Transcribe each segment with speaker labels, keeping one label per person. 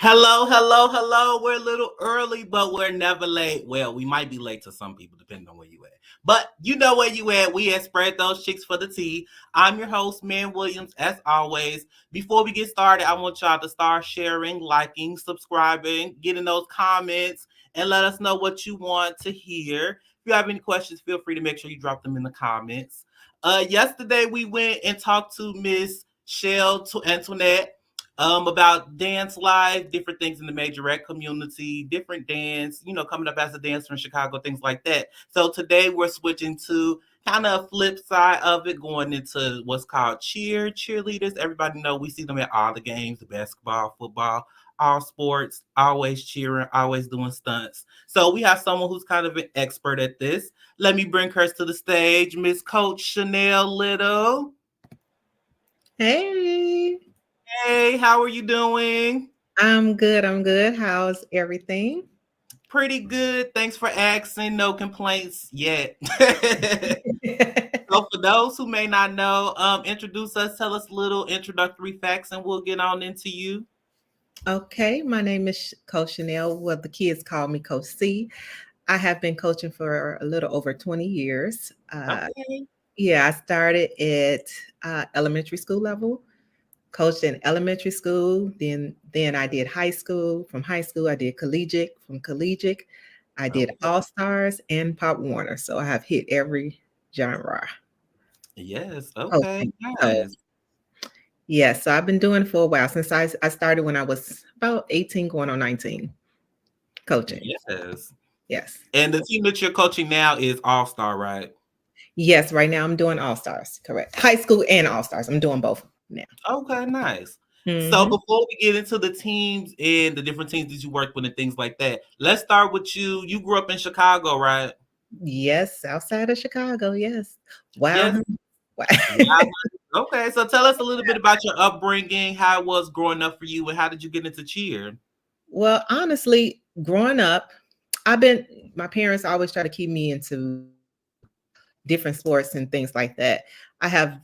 Speaker 1: Hello, hello, hello. We're a little early, but we're never late. Well, we might be late to some people, depending on where you at. But you know where you at. We at Spread Those Chicks for the Tea. I'm your host, Man Williams, as always. Before we get started, I want y'all to start sharing, liking, subscribing, getting those comments, and let us know what you want to hear. If you have any questions, feel free to make sure you drop them in the comments. Yesterday, we went and talked to Miss Shell Antoinette about dance life, different things in the majorette community, different dance, coming up as a dancer in Chicago, things like that. So today we're switching to kind of flip side of it, going into what's called cheerleaders. Everybody know we see them at all the games, the basketball, football, all sports, always cheering, always doing stunts. So we have someone who's kind of an expert at this. Let me bring her to the stage, Miss Coach Chanel Little.
Speaker 2: Hey,
Speaker 1: Hey, how are you doing?
Speaker 2: I'm good. I'm good. How's everything?
Speaker 1: Pretty good. Thanks for asking. No complaints yet. So, for those who may not know, introduce us, tell us little introductory facts, and we'll get on into you.
Speaker 2: Okay, my name is Coach Chanel. Well, the kids call me Coach C. I have been coaching for a little over 20 years.
Speaker 1: Okay.
Speaker 2: Yeah, I started at elementary school level, coached in elementary school. Then I did high school. From high school, I did collegiate. From collegiate, I did
Speaker 1: Okay.
Speaker 2: All Stars and Pop Warner. So I have hit every genre
Speaker 1: Yes. Okay.
Speaker 2: coaching. So
Speaker 1: Nice.
Speaker 2: yes, so I've been doing it for a while since I started when I was about 18 going on 19 coaching.
Speaker 1: Yes.
Speaker 2: Yes.
Speaker 1: And the team that you're coaching now is All Star, right?
Speaker 2: Yes, right now I'm doing All Stars, correct. High school and All Stars. I'm doing both now.
Speaker 1: Okay. Nice. So
Speaker 2: Hmm.
Speaker 1: before we get into the teams and the different teams that you work with and things like that, let's start with you. You grew up in Chicago, right?
Speaker 2: Yes, outside of Chicago. Yes. Wow.
Speaker 1: Yes.
Speaker 2: Wow.
Speaker 1: Wow. Okay, so tell us a little bit about your upbringing, how it was growing up for you, and how did you get into cheer?
Speaker 2: Well, honestly, growing up, I've been my parents always try to keep me into different sports and things like that. I have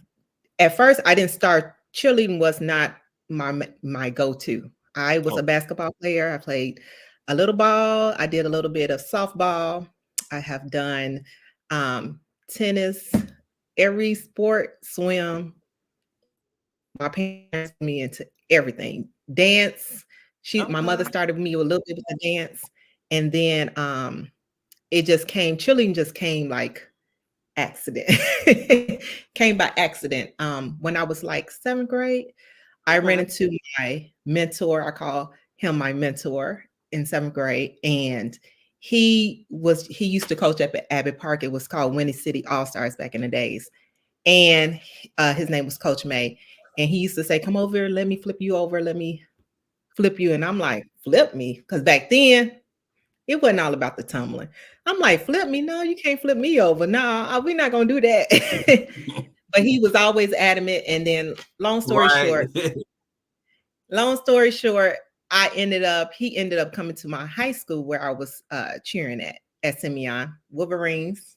Speaker 2: At first I didn't start cheerleading was not my go-to. I was
Speaker 1: Oh,
Speaker 2: a basketball player. I played a little ball. I did a little bit of softball. I have done tennis, every sport, swim. My parents put me into everything. Dance. My mother
Speaker 1: okay.
Speaker 2: started me a little bit with the dance, and then it just came. Cheerleading just came like accident. Came by accident. When I was like seventh grade, I ran
Speaker 1: Okay.
Speaker 2: into my mentor. I call him my mentor in seventh grade, and he used to coach up at Abbott Park. It was called Winnie City All Stars back in the days, and his name was Coach May. And he used to say, "Come over here, let me flip you over, let me flip you." And I'm like, "Flip me?" Because back then it wasn't all about the tumbling. I'm like, "Flip me? No, you can't flip me over. No, we're not gonna do that." But he was always adamant. And then,
Speaker 1: Right.
Speaker 2: long story short, he ended up coming to my high school where I was cheering at Simeon Wolverines,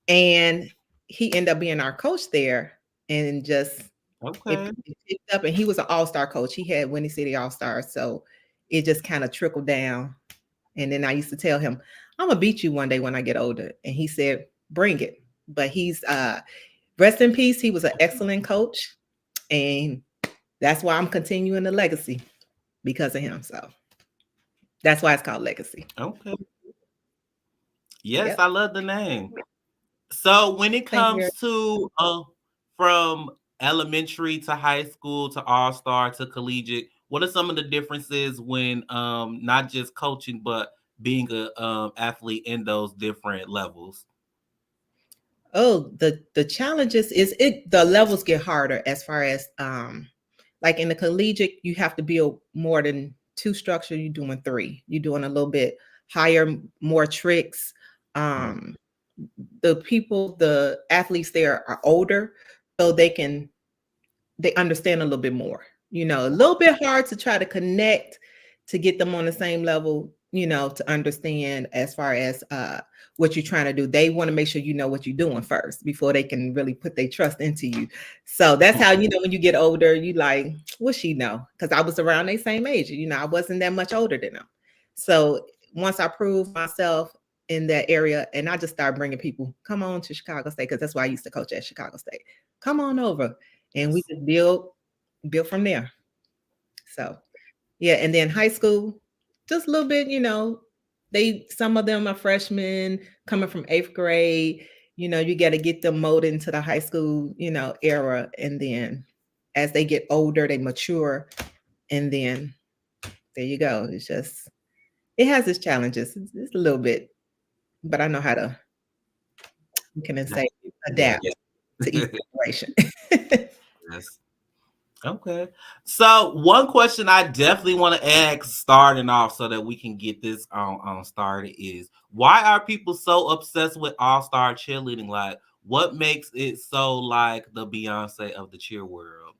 Speaker 2: and he ended up being our coach there, and just
Speaker 1: Okay.
Speaker 2: it picked up. And he was an all-star coach. He had Winnie City All Stars, so it just kind of trickled down. And then I used to tell him, "I'm gonna beat you one day when I get older." And he said, "Bring it." But he's rest in peace. He was an excellent coach, and that's why I'm continuing the legacy because of him. So that's why it's called legacy.
Speaker 1: Okay. Yes,
Speaker 2: Yep.
Speaker 1: I love the name. So when it
Speaker 2: Thank you very
Speaker 1: comes to from elementary to high school to all star to collegiate, what are some of the differences when not just coaching but being a athlete in those different levels?
Speaker 2: Oh, the challenges is it the levels get harder as far as like in the collegiate, you have to build more than two structure, you're doing three. You're doing a little bit higher, more tricks.
Speaker 1: Mm.
Speaker 2: Um the athletes there are older, so they understand a little bit more. A little bit hard to try to connect to get them on the same level to understand as far as what you're trying to do. They want to make sure you know what you're doing first before they can really put their trust into you. So that's how, when you get older, you like, what she know? Because I was around their same age. I wasn't that much older than them. So once I proved myself in that area, and I just started bringing people, come on to Chicago State, because that's why I used to coach at Chicago State. Come on over. And we just build from there. So yeah, and then high school, just a little bit, some of them are freshmen coming from 8th grade. You got to get them molded into the high school, era. And then as they get older, they mature. And then there you go. It has its challenges. It's a little bit, but I know how to, adapt to each situation.
Speaker 1: Yes. Okay. So one question I definitely want to ask starting off so that we can get this on started is, why are people so obsessed with all-star cheerleading? Like, what makes it so like the Beyonce of the cheer world?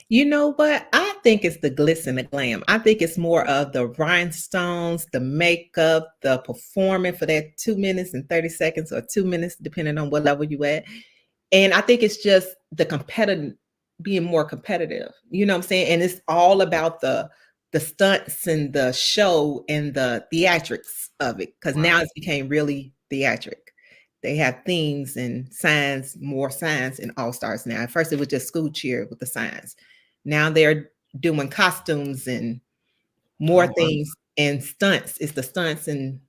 Speaker 2: You know what? I think it's the glitz and the glam. I think it's more of the rhinestones, the makeup, the performing for that 2 minutes and 30 seconds or 2 minutes, depending on what level you at. And I think it's just the competitive, being more competitive. You know what I'm saying? And it's all about the stunts and the show and the theatrics of it. Because now it's became really theatric. They have themes and signs, more signs in All Stars now. At first it was just school cheer with the signs. Now they're doing costumes and more things and stunts. It's the stunts and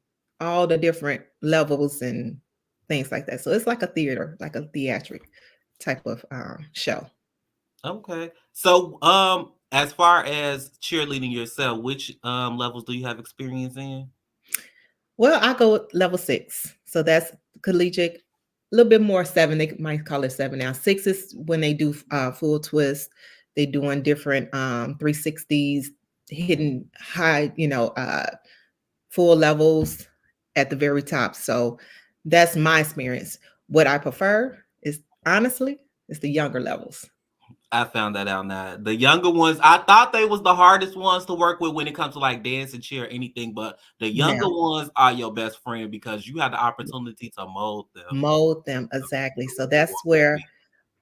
Speaker 2: all the different levels and things like that. So it's like a theater, like a theatric type of show.
Speaker 1: Okay. So as far as cheerleading yourself, which levels do you have experience in?
Speaker 2: Well, I go with level 6. So that's collegiate, a little bit more 7. They might call it 7 now. 6 is when they do full twist. They doing different 360s, hitting high, full levels at the very top. So that's my experience. What I prefer is honestly is the younger levels.
Speaker 1: I found that out now. The younger ones, I thought they was the hardest ones to work with when it comes to like dance and cheer or anything, but the younger ones are your best friend because you have the opportunity to mold them.
Speaker 2: Mold them, exactly. So that's where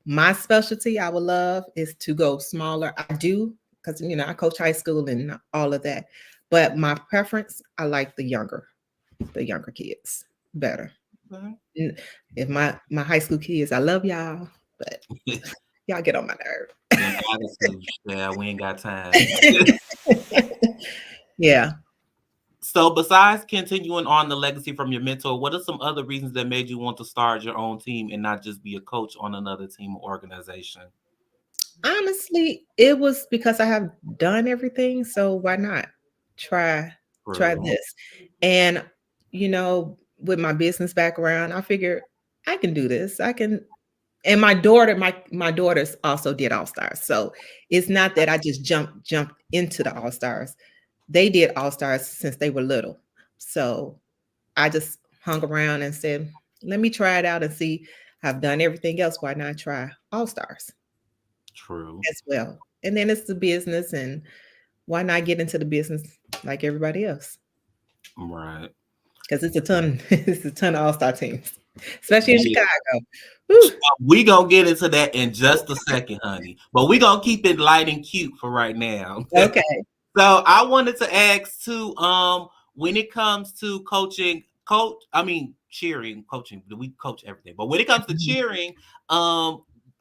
Speaker 2: my specialty I would love is to go smaller. I do, because I coach high school and all of that. But my preference, I like the younger kids better. Mm-hmm. If my high school kids, I love y'all, but y'all get on my nerve.
Speaker 1: Yeah, we ain't got time.
Speaker 2: Yeah.
Speaker 1: So besides continuing on the legacy from your mentor, what are some other reasons that made you want to start your own team and not just be a coach on another team or organization?
Speaker 2: Honestly, it was because I have done everything. So why not try this? And, with my business background, I figured I can do this. I can. And my daughters also did All Stars. So it's not that I just jumped into the All Stars. They did All Stars since they were little. So I just hung around and said, let me try it out and see. I've done everything else. Why not try All Stars?
Speaker 1: True.
Speaker 2: As well. And then it's the business, and why not get into the business like everybody else?
Speaker 1: Right.
Speaker 2: Because it's a ton of All-Star teams, especially in Chicago.
Speaker 1: We gonna get into that in just a second, honey. But we gonna keep it light and cute for right now.
Speaker 2: Okay.
Speaker 1: So I wanted to ask too, when it comes to cheering, coaching, we coach everything. But when it comes to cheering,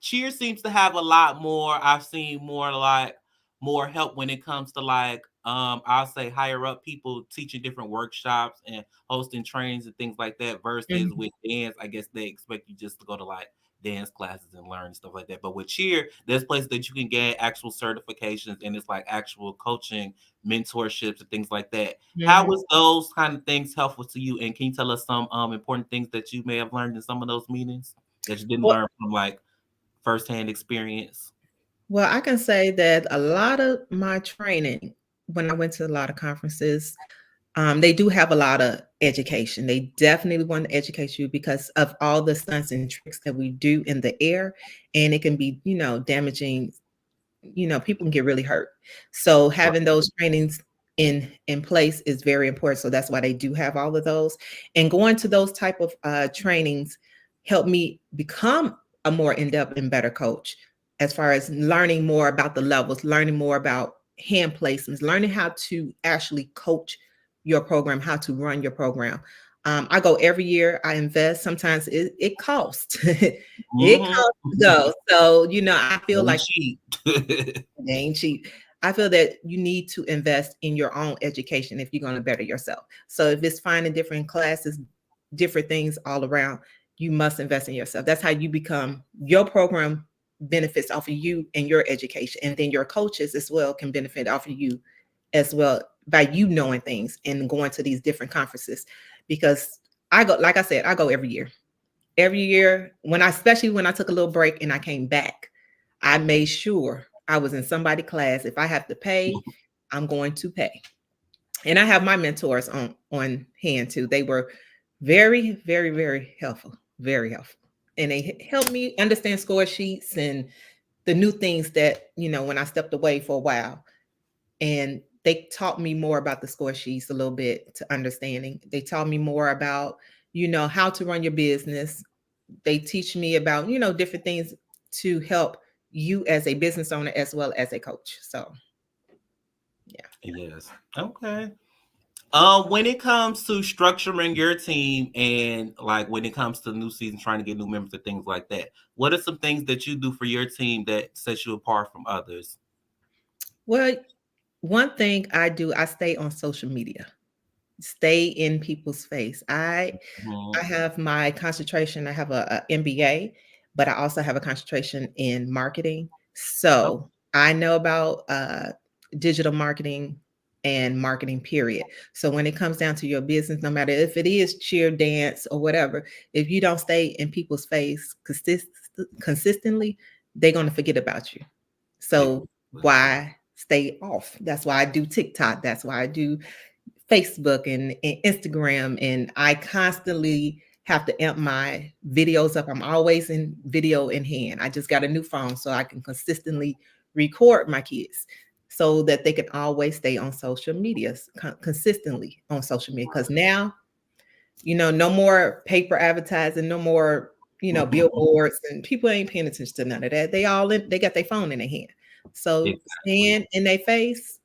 Speaker 1: cheer seems to have a lot more. I've seen more help when it comes to I'll say higher up people teaching different workshops and hosting trainings and things like that versus with dance. I guess they expect you just to go to dance classes and learn stuff like that. But with cheer, there's places that you can get actual certifications and it's like actual coaching, mentorships and things like that. How was those kind of things helpful to you? And can you tell us some important things that you may have learned in some of those meetings that you didn't learn from firsthand experience?
Speaker 2: Well, I can say that a lot of my training, when I went to a lot of conferences, they do have a lot of education. They definitely want to educate you because of all the stunts and tricks that we do in the air, and it can be, damaging. People can get really hurt. So having those trainings in place is very important. So that's why they do have all of those. And going to those type of trainings helped me become a more in-depth and better coach, as far as learning more about the levels, learning more about hand placements, learning how to actually coach your program, how to run your program. I go every year. I invest. Sometimes it costs. It
Speaker 1: Mm-hmm.
Speaker 2: costs to go. So, I feel
Speaker 1: Ain't
Speaker 2: like
Speaker 1: cheap.
Speaker 2: it ain't cheap. I feel that you need to invest in your own education if you're going to better yourself. So if it's finding different classes, different things all around, you must invest in yourself. That's how you become, your program benefits off of you and your education. And then your coaches as well can benefit off of you as well, by you knowing things and going to these different conferences. Because I go, like I said, I go every year. Every year, especially when I took a little break and I came back, I made sure I was in somebody's class. If I have to pay, I'm going to pay. And I have my mentors on hand too. They were very, very, very helpful, very helpful. And they helped me understand score sheets and the new things that, when I stepped away for a while. And they taught me more about the score sheets, a little bit to understanding. They taught me more about, how to run your business. They teach me about, different things to help you as a business owner as well as a coach. So, yeah.
Speaker 1: Yes. Okay. When it comes to structuring your team and like when it comes to the new season, trying to get new members and things like that, what are some things that you do for your team that sets you apart from others?
Speaker 2: Well, one thing I do, I stay on social media, stay in people's face. I
Speaker 1: Mhm.
Speaker 2: have my concentration. I have a MBA, but I also have a concentration in marketing.
Speaker 1: Oh,
Speaker 2: So I know about digital marketing and marketing, period. So when it comes down to your business, no matter if it is cheer, dance, or whatever, if you don't stay in people's face consistently, they're going to forget about you. So
Speaker 1: exactly.
Speaker 2: why stay off? That's why I do TikTok. That's why I do Facebook and Instagram, and I constantly have to amp my videos up. I'm always in video in hand. I just got a new phone so I can consistently record my kids so that they can always stay on social media, consistently on social media. Because now, no more paper advertising, no more, billboards, and people ain't paying attention to none of that. They got their phone in their hand. So
Speaker 1: Exactly.
Speaker 2: staying in their face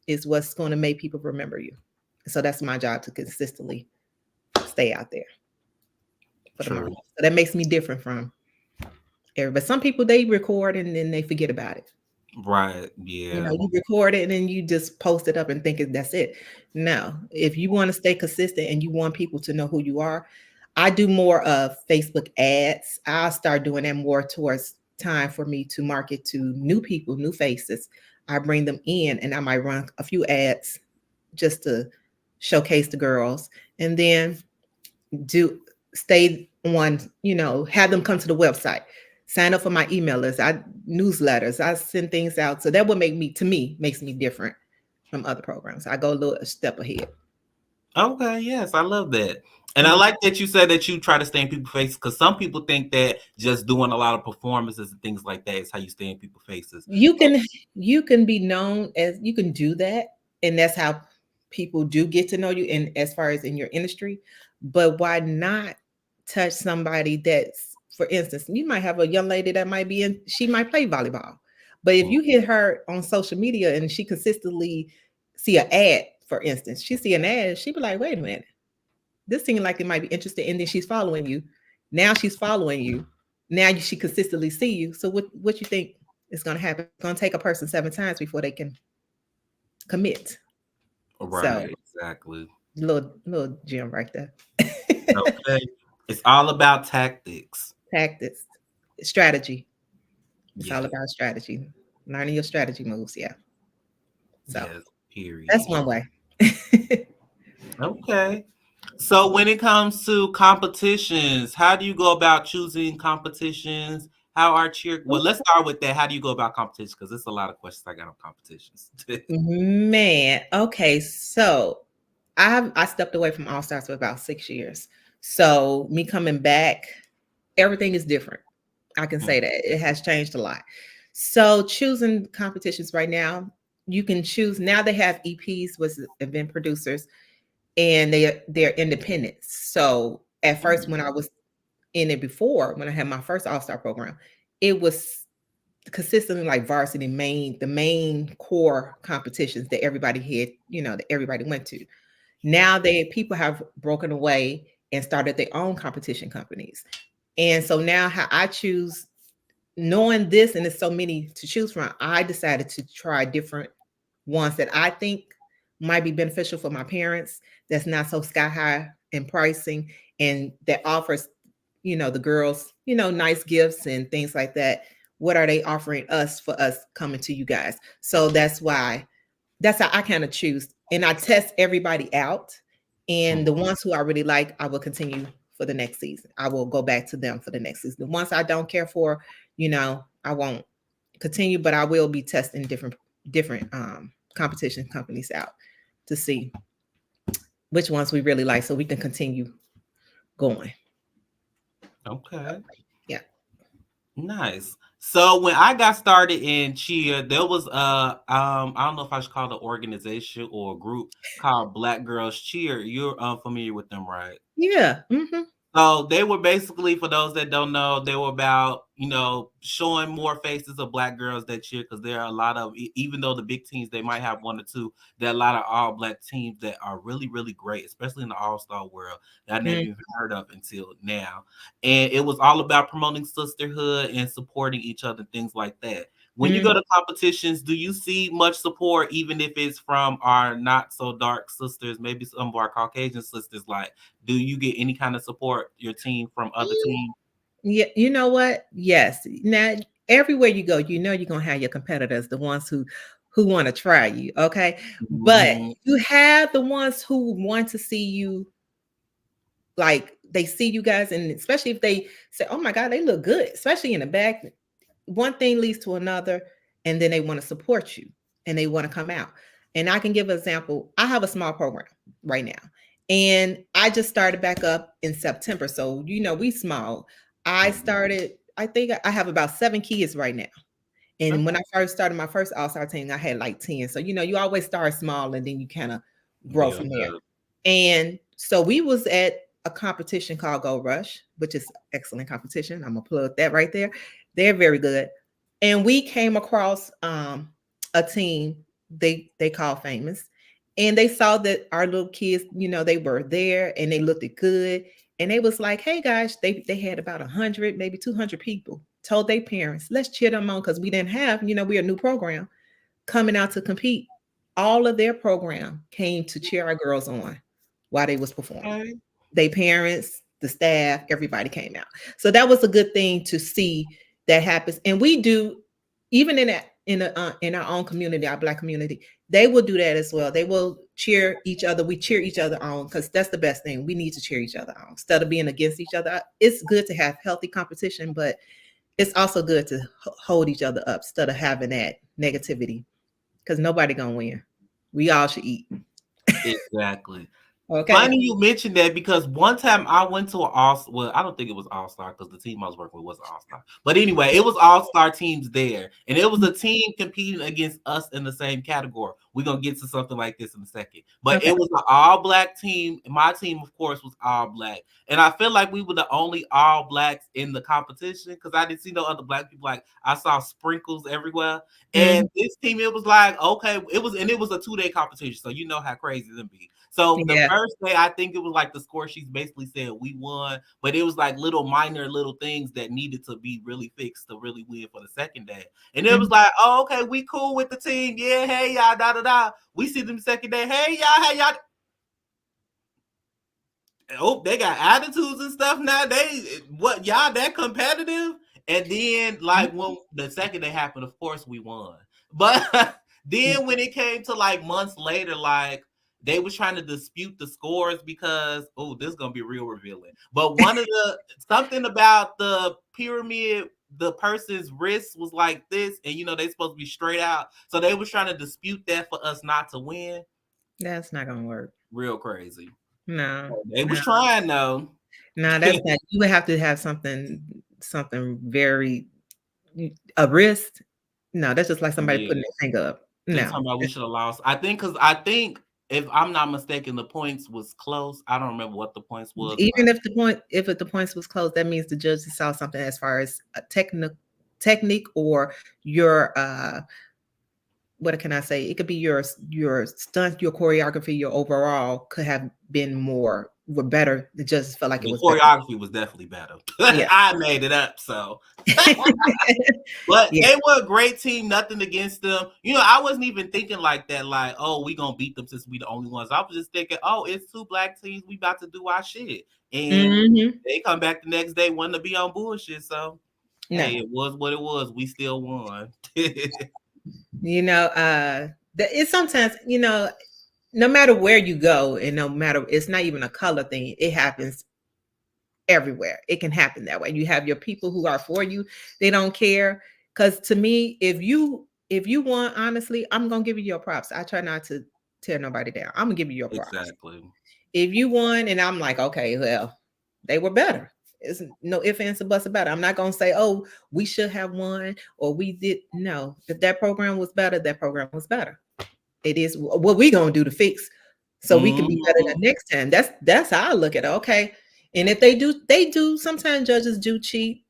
Speaker 2: is what's going to make people remember you. So that's my job, to consistently stay out there for the most
Speaker 1: True.
Speaker 2: part. So that makes me different from everybody. Some people, they record and then they forget about it.
Speaker 1: Right. Yeah.
Speaker 2: You record it and then you just post it up and think that's it. No, if you want to stay consistent and you want people to know who you are, I do more of Facebook ads. I'll start doing that more towards time for me to market to new people, new faces. I bring them in and I might run a few ads just to showcase the girls, and then do stay on, have them come to the website, sign up for my email list, I newsletters, I send things out. So that would makes me different from other programs. I go a step ahead.
Speaker 1: Okay. Yes, I love that. And I
Speaker 2: Mhm.
Speaker 1: like that you said that you try to stay in people's faces because some people think that just doing a lot of performances and things like that is how you stay in people's faces.
Speaker 2: You can you can be known as, you can do that, and that's how people do get to know you, and as far as in your industry. But why not touch somebody that's, for instance, you might have a young lady that might be in, she might play volleyball, but if
Speaker 1: Mm.
Speaker 2: you hit her on social media and she consistently see an ad, for instance, she see an ad, she be like, wait a minute, this seems like it might be interesting, and then she's following you. Now she's following you. Now she consistently see you. So what you think is going to happen? It's going to take a person 7 times before they can commit. So
Speaker 1: Right. Exactly.
Speaker 2: little gem right there.
Speaker 1: Okay. It's all about tactics.
Speaker 2: Tactics, strategy. It's all
Speaker 1: Yes.
Speaker 2: about strategy. Learning your strategy moves. Yeah. So
Speaker 1: Yes.
Speaker 2: that's
Speaker 1: Period.
Speaker 2: one way.
Speaker 1: Okay. So when it comes to competitions, how do you go about choosing competitions? How are well, let's start with that. How do you go about competition? Because there's a lot of questions I got on competitions.
Speaker 2: Man, okay. So I stepped away from All Stars for about 6 years. So me coming back, everything is different. I can
Speaker 1: Mm,
Speaker 2: say that it has changed a lot. So choosing competitions right now, you can choose. Now they have EPs, was event producers, and they're independent. So at first, when I was in it before, when I had my first All-Star program, it was consistently like varsity the main core competitions that everybody had, that everybody went to. Now people have broken away and started their own competition companies. And so now how I choose, knowing this, and there's so many to choose from, I decided to try different ones that I think might be beneficial for my parents, that's not so sky high in pricing, and that offers, the girls, nice gifts and things like that. What are they offering us for us coming to you guys? So that's how I kind of choose. And I test everybody out. And the ones who I really like, I will continue for the next season. I will go back to them for the next season. The ones I don't care for, I won't continue, but I will be testing different competition companies out to see which ones we really like, so we can continue going.
Speaker 1: Okay.
Speaker 2: Yeah.
Speaker 1: Nice. So when I got started in cheer, there was I don't know if I should call it an organization or a group called Black Girls Cheer. You're familiar with them, right?
Speaker 2: Yeah. Mm-hmm.
Speaker 1: So they were basically, for those that don't know, they were about, showing more faces of Black girls that cheer, because there are a lot of, even though the big teams, they might have one or two, there are a lot of all Black teams that are really, really great, especially in the all-star world, that I never even heard of until now. And it was all about promoting sisterhood and supporting each other, things like that. When you go to competitions, do you see much support, even if it's from our not so dark sisters, maybe some of our Caucasian sisters? Like, do you get any kind of support, your team, from other teams?
Speaker 2: Yeah, you know what? Yes. Now, everywhere you go, you're gonna have your competitors, the ones who want to try you. Okay. But you have the ones who want to see you, like they see you guys, and especially if they say, oh my God, they look good, especially in the back. One thing leads to another, and then they want to support you and they want to come out. And I can give an example. I have a small program right now, and I just started back up in September. So, we small. I think I have about 7 kids right now. And when I first started my first All-Star team, I had like 10. So, you always start small and then you kind of grow from there. And so we was at a competition called Go Rush, which is excellent competition. I'm gonna plug that right there. They're very good. And we came across a team they call Famous. And they saw that our little kids, they were there and they looked good. And they was like, hey guys, they had about 100, maybe 200 people, told their parents, let's cheer them on, because we didn't have, we're a new program coming out to compete. All of their program came to cheer our girls on while they was performing. Okay. Their parents, the staff, everybody came out. So that was a good thing to see that happens. And we do, even in our own community, our Black community, they will do that as well. They will cheer each other. We cheer each other on, because that's the best thing. We need to cheer each other on instead of being against each other. It's good to have healthy competition, but it's also good to hold each other up instead of having that negativity, because nobody gonna win. We all should eat.
Speaker 1: Exactly.
Speaker 2: Okay.
Speaker 1: Funny you mentioned that, because one time I went to I don't think it was All-Star, because the team I was working with wasn't All-Star. But anyway, it was All-Star teams there. And it was a team competing against us in the same category. We're going to get to something like this in a second. But It was an all-Black team. My team, of course, was all-Black. And I feel like we were the only all-Blacks in the competition, because I didn't see no other Black people. Like, I saw sprinkles everywhere. And this team, it was like, okay, it was a 2-day competition. So you know how crazy them be. So the first day, I think it was like the score sheets basically said we won, but it was like minor little things that needed to be really fixed to really win for the second day. And it was like, oh, okay, we cool with the team. Yeah, hey, y'all, da-da-da. We see them second day. Hey, y'all. Oh, they got attitudes and stuff now. Y'all that competitive? And then, like, when the second day happened, of course we won. But then when it came to like months later, like, they was trying to dispute the scores because, this is going to be real revealing. But something about the pyramid, the person's wrist was like this, and they supposed to be straight out. So they was trying to dispute that for us not to win.
Speaker 2: That's not going to work.
Speaker 1: Real crazy.
Speaker 2: No.
Speaker 1: They was trying though.
Speaker 2: No, that's not. You would have to have something very, a wrist. No, that's just like somebody putting their finger up.
Speaker 1: They
Speaker 2: No.
Speaker 1: talking about we should have lost. I think because I think if I'm not mistaken, the points was close. I don't remember what the points was,
Speaker 2: Even
Speaker 1: but
Speaker 2: if the points was close, that means the judges saw something as far as a technique or your what can I say? It could be your stunt, your choreography, your overall could have been were better. The judges felt like it
Speaker 1: the
Speaker 2: was better.
Speaker 1: choreography was definitely better.
Speaker 2: Yeah.
Speaker 1: I made it up, so. But
Speaker 2: Yeah.
Speaker 1: they were a great team. Nothing against them. You know, I wasn't even thinking like that. Like, oh, we gonna beat them since we the only ones. I was just thinking, oh, it's two black teams. We about to do our shit, and
Speaker 2: Mm-hmm.
Speaker 1: they come back the next day wanting to be on bullshit. So,
Speaker 2: No.
Speaker 1: hey, it was what it was. We still won.
Speaker 2: You know, it's sometimes, no matter where you go, and no matter, it's not even a color thing, it happens everywhere. It can happen that way. You have your people who are for you, they don't care. Because to me, if you want, honestly, I'm gonna give you your props. I try not to tear nobody down. I'm gonna give you your props.
Speaker 1: Exactly.
Speaker 2: If you won, and I'm like, okay, well, they were better. It's no ifs, ands, or buts about it. I'm not gonna say, oh, we should have won or we did. No, if that program was better, that program was better. It is what we gonna do to fix so we can be better the
Speaker 1: Mhm.
Speaker 2: next time. That's how I look at it. Okay. And if they do sometimes judges do cheat.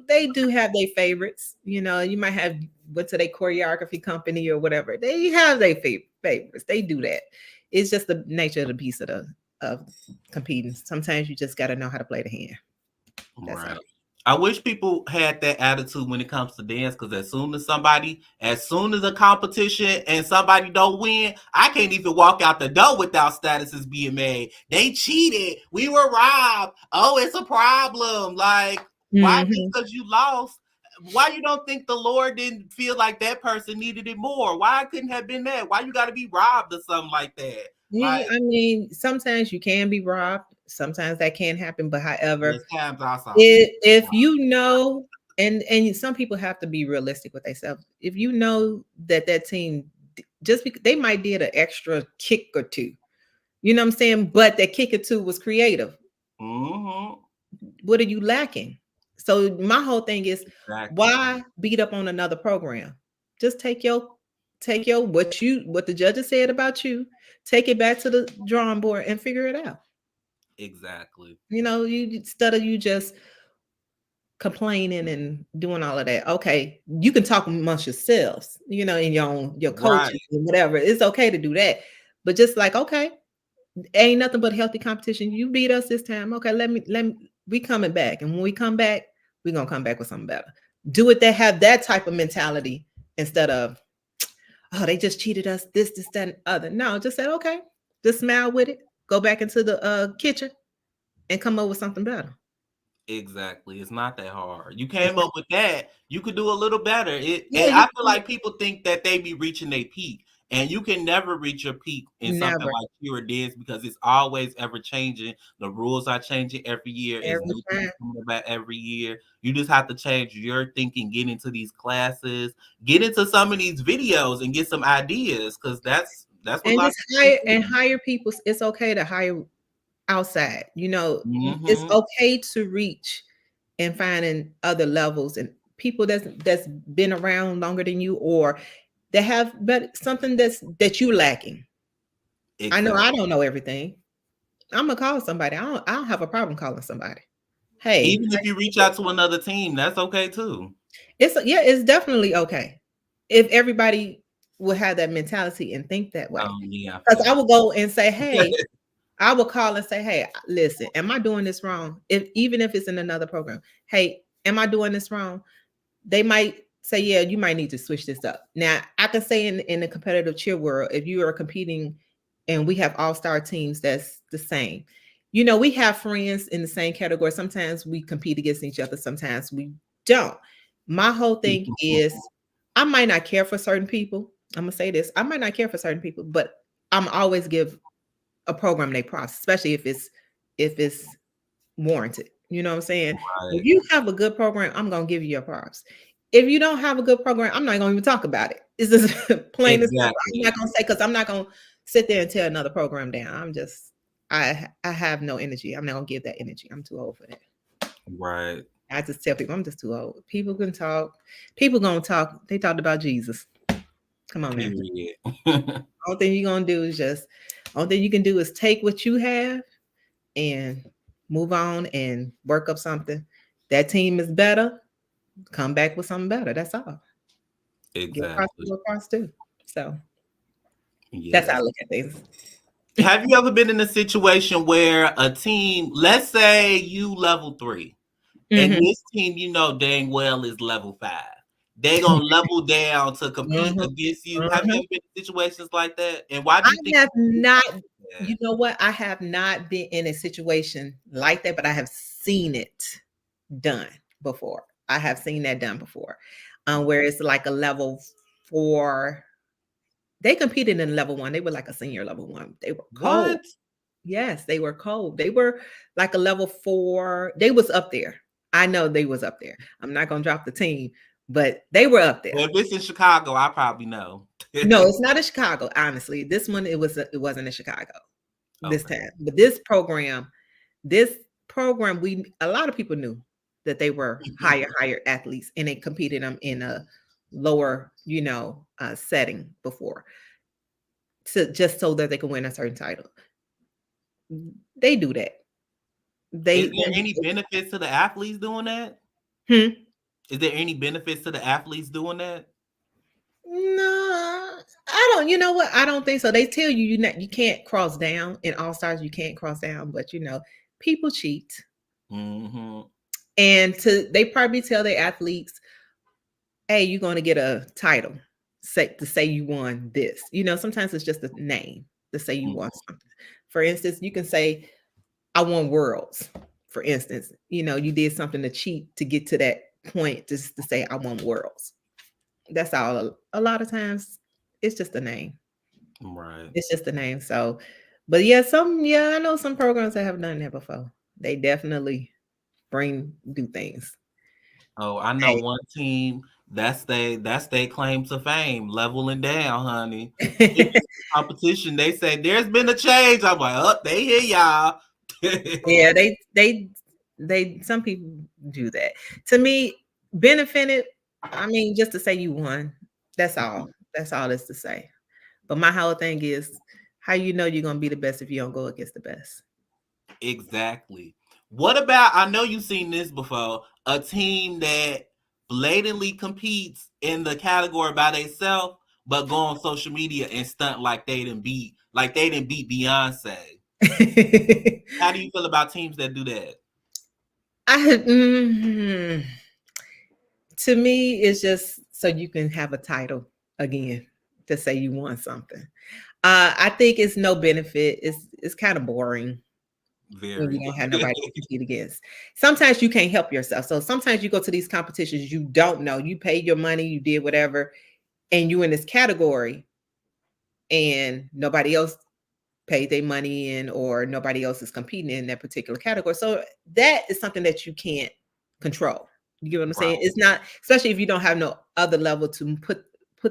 Speaker 2: They do have their favorites. You might have went to their choreography company or whatever. They have their favorites. They do that. It's just the nature of the beast of competing. Sometimes you just gotta know how to play the hand. That's
Speaker 1: Right.
Speaker 2: all.
Speaker 1: I wish people had that attitude when it comes to dance, because as soon as a competition and somebody don't win, I can't even walk out the door without statuses being made. They cheated. We were robbed. Oh, it's a problem. Like, why just
Speaker 2: Mhm.
Speaker 1: because you lost? Why you don't think the Lord didn't feel like that person needed it more? Why it couldn't have been that? Why you got to be robbed or something like that?
Speaker 2: Yeah,
Speaker 1: Like,
Speaker 2: I mean, sometimes you can be robbed. Sometimes that can happen. But however,
Speaker 1: there's times I saw people.
Speaker 2: if you know, and some people have to be realistic with themselves. If you know that team just because they might did an extra kick or two, you know what I'm saying? But that kick or two was creative.
Speaker 1: Mm-hmm.
Speaker 2: What are you lacking? So my whole thing is,
Speaker 1: Exactly.
Speaker 2: why beat up on another program? Just take your what the judges said about you, take it back to the drawing board and figure it out.
Speaker 1: Exactly.
Speaker 2: You instead of you just complaining and doing all of that. Okay, you can talk amongst yourselves, in your
Speaker 1: Right.
Speaker 2: coaches and whatever. It's okay to do that. But just like, okay, ain't nothing but healthy competition. You beat us this time. Okay, let me we coming back. And when we come back, we're gonna come back with something better. Do it that have that type of mentality instead of, oh, they just cheated us, this, that, and other. No, just say, okay, just smile with it, go back into the kitchen and come up with something better.
Speaker 1: Exactly. It's not that hard. You
Speaker 2: It's
Speaker 1: came up with that. You could do a little better.
Speaker 2: Yeah,
Speaker 1: And
Speaker 2: you
Speaker 1: I feel like people think that they be reaching their peak, and you can never reach your peak in something
Speaker 2: never
Speaker 1: like pure dance, because it's always ever changing. The rules are changing every year. It's
Speaker 2: every
Speaker 1: new
Speaker 2: time.
Speaker 1: people coming about every year. You just have to change your thinking, get into these classes, get into some of these videos, and get some ideas, because that's what a
Speaker 2: And
Speaker 1: lot
Speaker 2: just
Speaker 1: of people do.
Speaker 2: hire people. It's okay to hire outside. It's
Speaker 1: Hmm.
Speaker 2: okay to reach and finding other levels and people that's been around longer than you or that have but something that you lacking. I know I
Speaker 1: Exactly.
Speaker 2: don't know everything. I'm gonna call somebody. I don't have a problem calling somebody. Hey,
Speaker 1: Even if you reach out to another team, that's okay too.
Speaker 2: it's definitely okay if everybody would have that mentality and think that way.
Speaker 1: Yeah, I
Speaker 2: Because
Speaker 1: feel
Speaker 2: I
Speaker 1: you.
Speaker 2: would go and say, hey, I will call and say, "Hey, listen, am I doing this wrong? If even if it's in another program, hey, am I doing this wrong?" They might say, "Yeah, you might need to switch this up." Now, I can say in the competitive cheer world, if you are competing, and we have all-star teams, that's the same. We have friends in the same category. Sometimes we compete against each other. Sometimes we don't. My whole thing is, I might not care for certain people. I'm gonna say this: I might not care for certain people, but I'm always give a program they props, especially if it's warranted. You know what I'm saying? If
Speaker 1: Right.
Speaker 2: you have a good program, I'm gonna give you your props. If you don't have a good program, I'm not gonna even talk about it. It's just plain and simple. I'm not
Speaker 1: Exactly.
Speaker 2: gonna say because I'm not gonna sit there and tear another program down. I have no energy. I'm not gonna give that energy. I'm too old for that.
Speaker 1: Right.
Speaker 2: I just tell people I'm just too old. People can talk. People gonna talk. They talked about Jesus. Come on now.
Speaker 1: Period.
Speaker 2: Only thing you're gonna do is only thing you can do is take what you have and move on and work up something. That team is better. Come back with something better. That's all.
Speaker 1: Exactly.
Speaker 2: Go across too. So that's how I
Speaker 1: Yes.
Speaker 2: look at things.
Speaker 1: Have you ever been in a situation where a team, let's say you level 3, and
Speaker 2: Mm-hmm.
Speaker 1: this team you know dang well is level 5. They gonna level down to compete
Speaker 2: Mm-hmm.
Speaker 1: against you. Have you
Speaker 2: Mm-hmm.
Speaker 1: ever been in situations like that? And why
Speaker 2: I
Speaker 1: do you think
Speaker 2: have not,
Speaker 1: that?
Speaker 2: you know what? I have not been in a situation like that, but I have seen it done before. I have seen that done before. Where it's like a level 4. They competed in level 1. They were like a senior level 1. They were cold.
Speaker 1: What?
Speaker 2: Yes, they were cold. They were like a level 4. They was up there. I know they was up there. I'm not gonna drop the team, but they were up there.
Speaker 1: Well, if it's in Chicago, I probably know.
Speaker 2: No, it's not in Chicago. Honestly, this one it wasn't in Chicago this
Speaker 1: Okay.
Speaker 2: time. But this program, we a lot of people knew that they were higher athletes, and they competed them in a lower, setting before, to just so that they can win a certain title. They do that.
Speaker 1: Is
Speaker 2: They,
Speaker 1: there any benefits to the athletes doing that?
Speaker 2: hmm?
Speaker 1: Is there any benefits to the athletes doing that?
Speaker 2: No, I don't. You know what? I don't think so. They tell you you can't cross down in All Stars. You can't cross down, but people cheat,
Speaker 1: Mm-hmm.
Speaker 2: and they probably tell their athletes, "Hey, you're going to get a title, say you won this." Sometimes it's just a name to say you won something. For instance, you can say, "I won worlds." For instance, you did something to cheat to get to that point, just to say, "I won worlds." That's all. A lot of times, it's just a name.
Speaker 1: Right.
Speaker 2: It's just a name. So, but yeah, I know some programs that have done that before. They definitely do things.
Speaker 1: Oh, I know one team that's they claim to fame, leveling down, honey. It
Speaker 2: Hey.
Speaker 1: is competition. They say there's been a change. I'm like, oh, they hear y'all.
Speaker 2: Yeah, they some people do that. To me, benefited, I mean, just to say you won. That's all. That's all it's to say. But my whole thing is, how you know you're gonna be the best if you don't go against the best?
Speaker 1: Exactly. What about, I know you've seen this before, a team that blatantly competes in the category by themselves, but go on social media and stunt like they didn't beat Beyonce. How do you feel about teams that do that?
Speaker 2: I To me, it's just so you can have a title again to say you won something. I think it's no benefit. It's kind of boring when you
Speaker 1: Very.
Speaker 2: don't have nobody to compete against. Sometimes you can't help yourself. So sometimes you go to these competitions, you don't know. You paid your money, you did whatever, and you in this category, and nobody else paid their money in, or nobody else is competing in that particular category. So that is something that you can't control. You get what I'm saying?
Speaker 1: Right.
Speaker 2: It's not, especially if you don't have no other level to put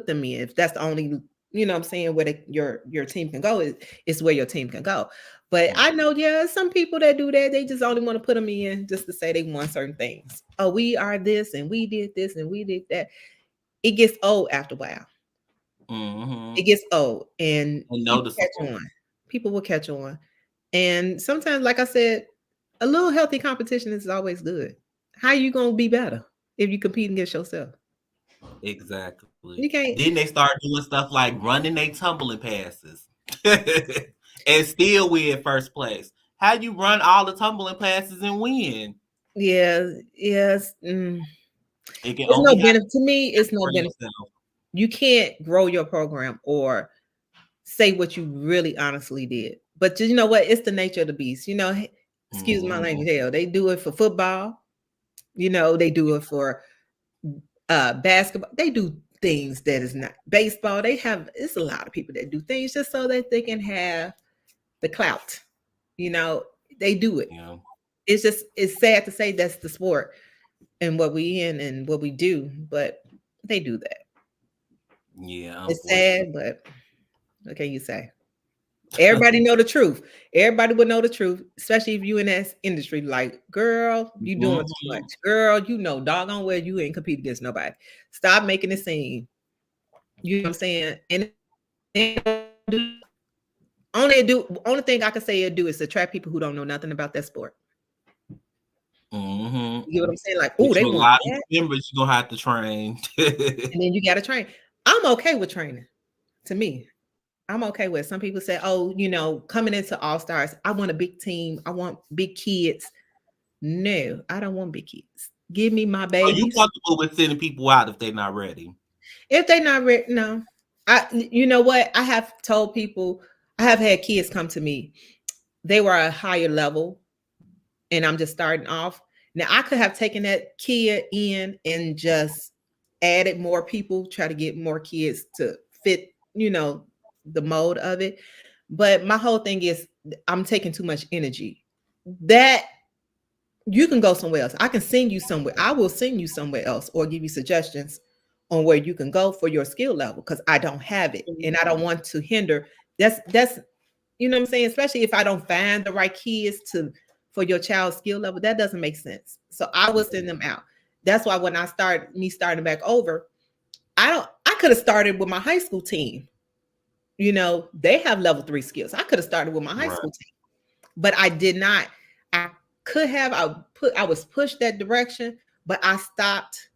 Speaker 2: them in. If that's the only, what I'm saying, where your team can go is where your team can go. But I know, some people that do that. They just only want to put them in just to say they won certain things. Oh, we are this, and we did this, and we did that. It gets old after a while.
Speaker 1: Mm-hmm.
Speaker 2: It gets old, and
Speaker 1: And
Speaker 2: people catch
Speaker 1: noticeable.
Speaker 2: on. People will catch on. And sometimes, like I said, a little healthy competition is always good. How you gonna be better if you compete against yourself?
Speaker 1: Exactly.
Speaker 2: You can't.
Speaker 1: Then they start doing stuff like running they tumbling passes and still win first place. How you run all the tumbling passes and win?
Speaker 2: Yeah, yes.
Speaker 1: It can
Speaker 2: It's
Speaker 1: only
Speaker 2: no
Speaker 1: happen
Speaker 2: benefit to me. It's no
Speaker 1: for
Speaker 2: benefit.
Speaker 1: yourself.
Speaker 2: You can't grow your program or say what you really honestly did. But you know what? It's the nature of the beast. Excuse my
Speaker 1: Mm-hmm.
Speaker 2: language. Hell, they do it for football. They do it for basketball. They do things that is not baseball. It's a lot of people that do things just so that they can have the clout. They do it.
Speaker 1: Yeah.
Speaker 2: It's sad to say that's the sport and what we in and what we do, but they do that.
Speaker 1: Yeah,
Speaker 2: It's
Speaker 1: unfortunately.
Speaker 2: sad, but what can you say? Everybody know the truth. Everybody would know the truth, especially if you in that industry. Like, girl, you doing too
Speaker 1: Mm-hmm.
Speaker 2: much. Girl, doggone well you ain't compete against nobody. Stop making it seem You know what I'm saying? And only thing I can say it do is attract people who don't know nothing about that sport.
Speaker 1: Mm-hmm.
Speaker 2: You know what I'm saying? Like, oh,
Speaker 1: Which
Speaker 2: they
Speaker 1: a
Speaker 2: want
Speaker 1: lot of
Speaker 2: that,
Speaker 1: members you're gonna have to train.
Speaker 2: and then you got to train. I'm okay with training. To me, I'm okay with. Some people say, oh, coming into All Stars, I want a big team. I want big kids. No, I don't want big kids. Give me my
Speaker 1: Are you
Speaker 2: babies.
Speaker 1: comfortable with sending people out if they're not ready?
Speaker 2: If they not ready, no. You know what? I have told people. I have had kids come to me. They were a higher level, and I'm just starting off. Now I could have taken that kid in and just added more people, try to get more kids to fit, the mode of it. But my whole thing is I'm taking too much energy. That you can go somewhere else. I can send you somewhere. I will send you somewhere else or give you suggestions on where you can go for your skill level because I don't have it and I don't want to hinder. That's what I'm saying, especially if I don't find the right kids to for your child's skill level, that doesn't make sense. So I will send them out. That's why when I starting back over, I could have started with my high school team. They have level 3 skills. I could have started with my high
Speaker 1: Right.
Speaker 2: school team, but I did not. I could have. I was pushed that direction, but I stopped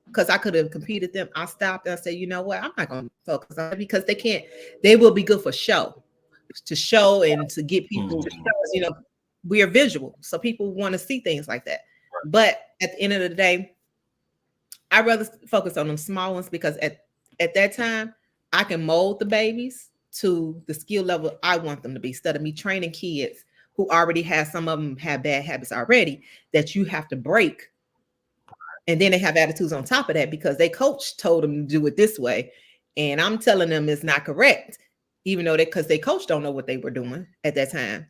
Speaker 2: because I could have competed them. I stopped and I said, you know what? I'm not going to focus on it because they can't. They will be good for to show and to get people.
Speaker 1: Mhm.
Speaker 2: We are visual, so people want to see things like that. But at the end of the day, I'd rather focus on them small ones because at that time, I can mold the babies to the skill level I want them to be instead of me training kids who already have some of them have bad habits already that you have to break. And then they have attitudes on top of that because their coach told them to do it this way. And I'm telling them it's not correct, even though because their coach don't know what they were doing at that time.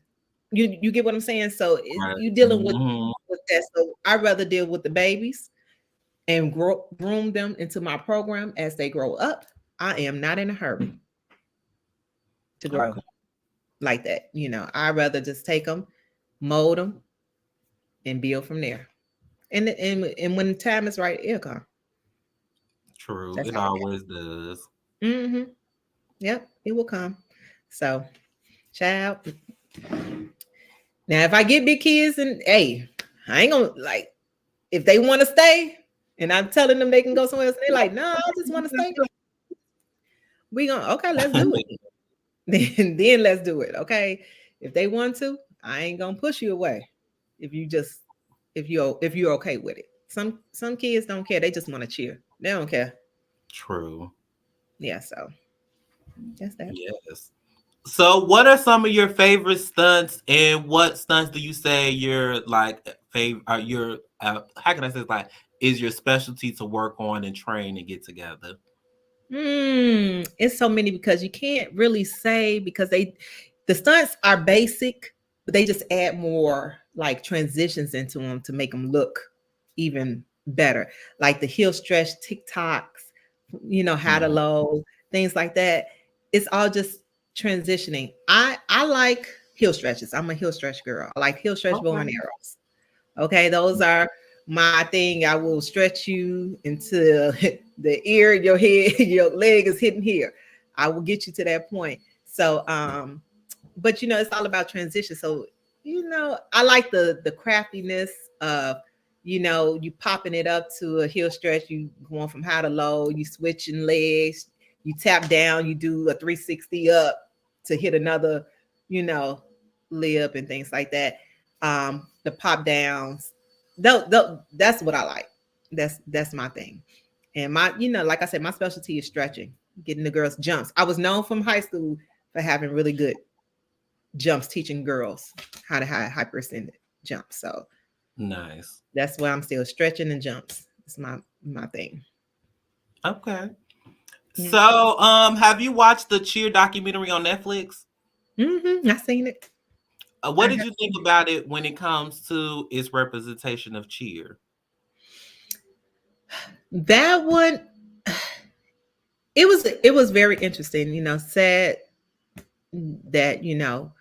Speaker 2: You get what I'm saying? So
Speaker 1: Right.
Speaker 2: you dealing
Speaker 1: Mhm.
Speaker 2: with that. So I'd rather deal with the babies and groom them into my program as they grow up. I am not in a hurry to grow
Speaker 1: Okay.
Speaker 2: like that. I'd rather just take them, mold them, and build from there. And when the time is right, it'll come.
Speaker 1: True.
Speaker 2: That's
Speaker 1: It
Speaker 2: how it
Speaker 1: always does.
Speaker 2: is. Yep, it will come. So, child. Now, if I get big kids and hey, I ain't gonna like if they want to stay, and I'm telling them they can go somewhere else, and they're like, no, I just want to stay. We gonna okay, let's do it. Then let's do it. Okay. If they want to, I ain't gonna push you away. If you just if you're okay with it. Some kids don't care. They just want to cheer. They don't care.
Speaker 1: True.
Speaker 2: Yeah, so that's that.
Speaker 1: Yes. So, what are some of your favorite stunts, and what stunts do you say your like favorite? Your how can I say this, like is your specialty to work on and train and get together?
Speaker 2: It's so many because you can't really say because the stunts are basic, but they just add more like transitions into them to make them look even better. Like the heel stretch TikToks, how to
Speaker 1: Mhm.
Speaker 2: low, things like that. It's all just transitioning. I like heel stretches. I'm a heel stretch girl. I like heel stretch bow and
Speaker 1: Okay.
Speaker 2: arrows. Okay, those are my thing. I will stretch you until the ear, your head, your leg is hitting here. I will get you to that point. So, but it's all about transition. So, I like the craftiness of, you popping it up to a heel stretch, you going from high to low, you switching legs, you tap down, you do a 360 up to hit another, you know, lip and things like that. The pop downs, that's what I like. That's my thing. And like I said, my specialty is stretching, getting the girls jumps. I was known from high school for having really good jumps, teaching girls how to hyperextended jumps. So
Speaker 1: Nice.
Speaker 2: that's why I'm still stretching and jumps. It's my thing.
Speaker 1: Okay.
Speaker 2: Yeah.
Speaker 1: So, have you watched the Cheer documentary on Netflix?
Speaker 2: I seen it.
Speaker 1: What
Speaker 2: I
Speaker 1: did
Speaker 2: have
Speaker 1: you think about it when it comes to its representation of cheer?
Speaker 2: that one. It was very interesting. Sad that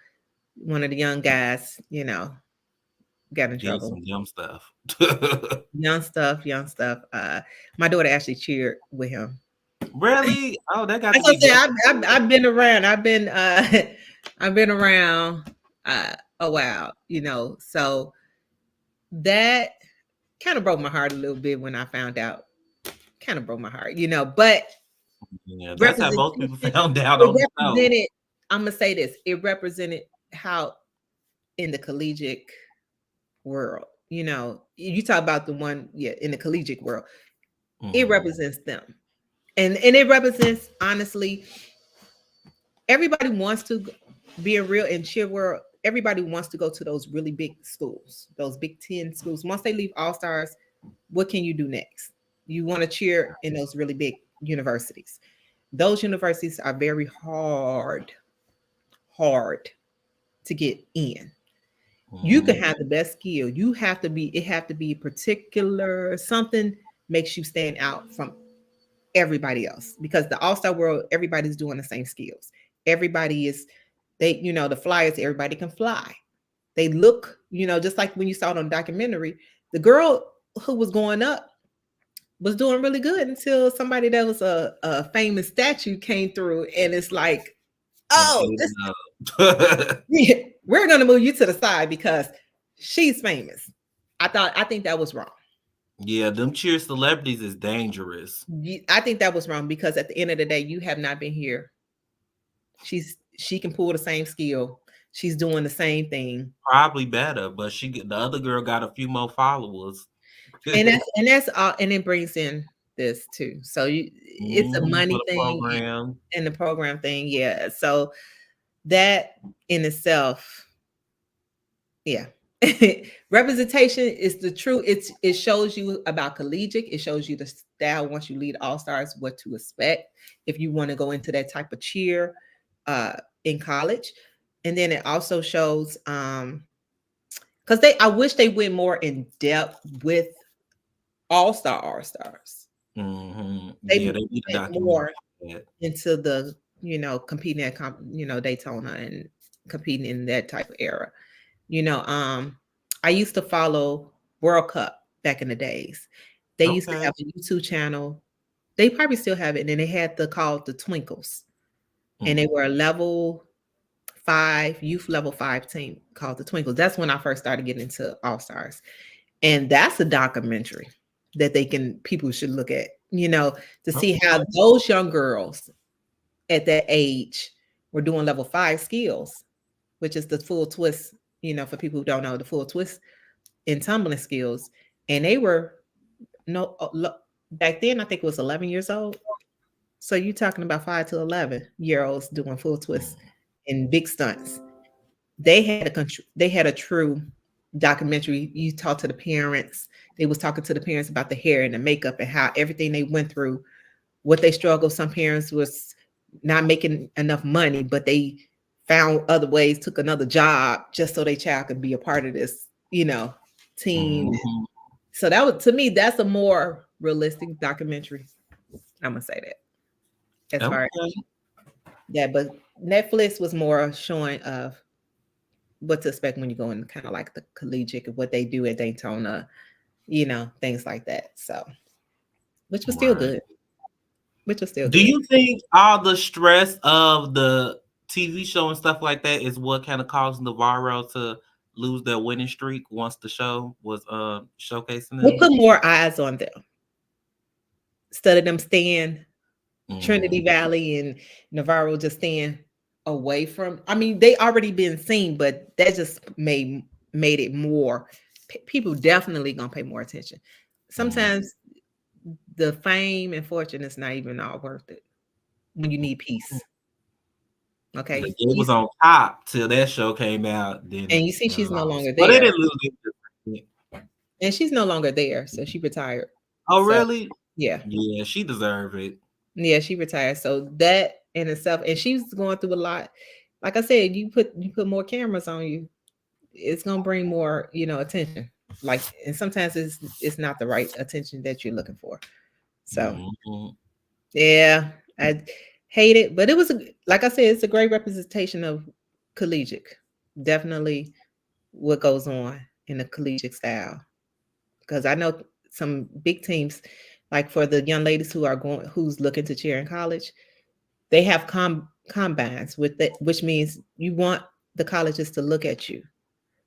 Speaker 2: one of the young guys got in
Speaker 1: Did
Speaker 2: trouble.
Speaker 1: some dumb stuff.
Speaker 2: Young stuff. My daughter actually cheered with him.
Speaker 1: Really? Oh, that got to
Speaker 2: Like I
Speaker 1: be
Speaker 2: said,
Speaker 1: good.
Speaker 2: I've been around. I've been around a while, So that kind of broke my heart a little bit when I found out. Kind of broke my heart, But
Speaker 1: Yeah, that's how most people
Speaker 2: representation,
Speaker 1: found out
Speaker 2: it
Speaker 1: on the show.
Speaker 2: represented. I'm gonna say this. It represented how in the collegiate world, you talk about the one, in the collegiate world, it represents them, and it represents honestly. Everybody wants to be a real and cheer world. Everybody wants to go to those really big schools, those Big Ten schools. Once they leave All Stars, what can you do next? You want to cheer in those really big universities. Those universities are very hard to get in. You can have the best skill. It have to be particular, something makes you stand out from everybody else, because the all-star world, everybody's doing the same skills. Everybody is, the flyers, everybody can fly. They look, just like when you saw it on documentary, the girl who was going up was doing really good until somebody that was a famous statue came through, and it's like, oh, we're gonna move you to the side because she's famous. I think that was wrong.
Speaker 1: Yeah, them cheer celebrities is dangerous.
Speaker 2: I think that was wrong, because at the end of the day, you have not been here. She can pull the same skill. She's doing the same thing.
Speaker 1: Probably better, but the other girl got a few more followers.
Speaker 2: and that's all, and it brings in this too. So it's a money thing
Speaker 1: program.
Speaker 2: and the program thing, yeah. So that in itself, yeah. Representation is the truth. It shows you about collegiate. It shows you the style once you lead All Stars, what to expect if you want to go into that type of cheer in college. And then it also shows because I wish they went more in depth with All Stars.
Speaker 1: Mm-hmm.
Speaker 2: They
Speaker 1: Yeah, they need a
Speaker 2: went more
Speaker 1: documentary.
Speaker 2: into the competing at Daytona and competing in that type of era. I used to follow World Cup back in the days. They used to have a YouTube channel. They probably still have it. And then they had called the Twinkles. And they were a level 5, youth level 5 team called the Twinkles. That's when I first started getting into All Stars. And that's a documentary that people should look at, to see how those young girls at that age were doing level 5 skills, which is the full twist, for people who don't know, the full twist in tumbling skills. And they were back then, I think it was 11 years old. So you're talking about 5 to 11-year-olds doing full twists and big stunts. They had a true documentary. You talk to the parents. They was talking to the parents about the hair and the makeup and how everything they went through, what they struggled. Some parents was not making enough money, but they found other ways, took another job just so their child could be a part of this, team.
Speaker 1: Mm-hmm.
Speaker 2: So that was, to me, that's a more realistic documentary. I'm gonna say that. As far as that, but Netflix was more showing of what to expect when you go in kind of like the collegiate, what they do at Daytona, things like that. So, which was still good.
Speaker 1: Do you think all the stress of the TV show and stuff like that is what kind of caused Navarro to lose their winning streak once the show was showcasing them?
Speaker 2: We put more eyes on them. Instead of them staying Trinity Valley and Navarro just staying away from, I mean, they already been seen, but that just made it more. People definitely gonna pay more attention. Sometimes the fame and fortune is not even all worth it when you need peace. Okay,
Speaker 1: it was on top till that show came out. Then
Speaker 2: and you see, she's no longer there.
Speaker 1: But they didn't lose it.
Speaker 2: And she's no longer there, so she retired.
Speaker 1: Oh, really?
Speaker 2: Yeah.
Speaker 1: Yeah, she deserved it.
Speaker 2: Yeah, she retired. So that in itself, and she's going through a lot. Like I said, you put more cameras on you, it's gonna bring more, attention. Like, and sometimes it's not the right attention that you're looking for. So yeah, I hate it, but it was like I said, it's a great representation of collegiate. Definitely what goes on in the collegiate style. Because I know some big teams, like for the young ladies who's looking to cheer in college, they have combines with it, which means you want the colleges to look at you.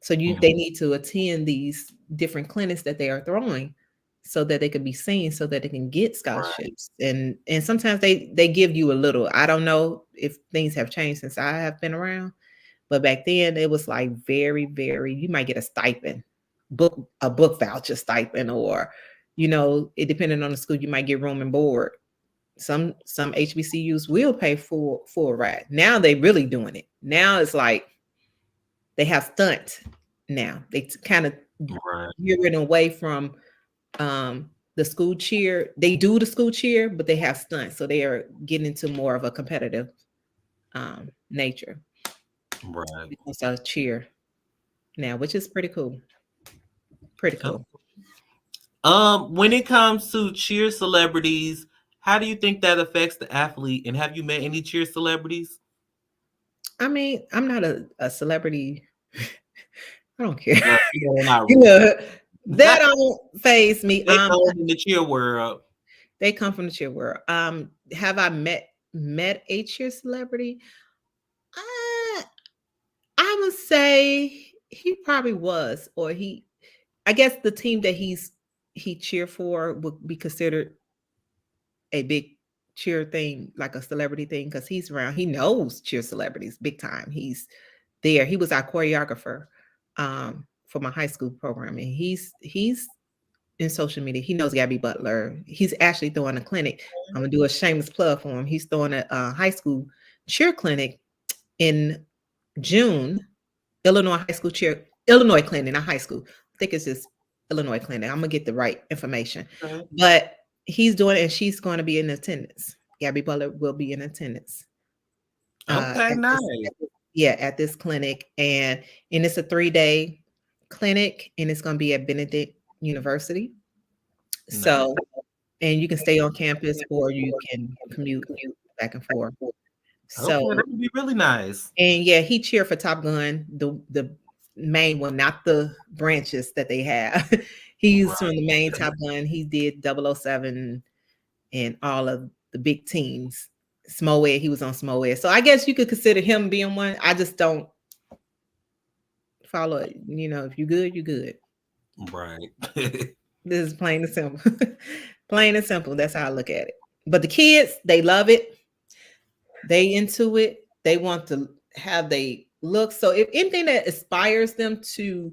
Speaker 2: So they need to attend these different clinics that they are throwing so that they can be seen, so that they can get scholarships. Right. And sometimes they give you a little. I don't know if things have changed since I have been around, but back then it was like very, very, you might get a stipend, a book voucher stipend, or, it depending on the school, you might get room and board. Some HBCUs will pay for a ride. Now they really doing it. Now it's like they have stunt. Now they kind of veering away from the school cheer. They do the school cheer, but they have stunts, so they are getting into more of a competitive nature.
Speaker 1: Right.
Speaker 2: It's a cheer now, which is pretty cool. Pretty cool.
Speaker 1: When it comes to cheer celebrities, how do you think that affects the athlete? And have you met any cheer celebrities?
Speaker 2: I mean, I'm not a celebrity. I don't care. That don't faze me.
Speaker 1: They come in the cheer world.
Speaker 2: They come from the cheer world. Have I met a cheer celebrity? I would say he probably was, or I guess the team that he cheered for would be considered a big cheer thing, like a celebrity thing, because he's around. He knows cheer celebrities big time. He's there. He was our choreographer for my high school program, and he's in social media. He knows Gabby Butler. He's actually throwing a clinic. I'm gonna do a shameless plug for him. He's throwing a high school cheer clinic in June. Illinois clinic, not high school. I think it's just Illinois clinic. I'm gonna get the right information. Okay. But he's doing it, and she's going to be in attendance. Gabby Butler will be in attendance.
Speaker 1: Okay, nice.
Speaker 2: At this clinic, and it's a 3-day clinic, and it's going to be at Benedict University. Nice. So, and you can stay on campus, or you can commute back and forth. So
Speaker 1: that would be really nice.
Speaker 2: And he cheered for Top Gun, the main one, not the branches that they have. He's from the main Top Gun. He did 007 and all of the big teams. Smollett, he was on Smollett. So I guess you could consider him being one. I just don't follow it. If you're good, you're good.
Speaker 1: Right.
Speaker 2: This is plain and simple. Plain and simple. That's how I look at it. But the kids, they love it. They into it. They want to have they look. So if anything that inspires them to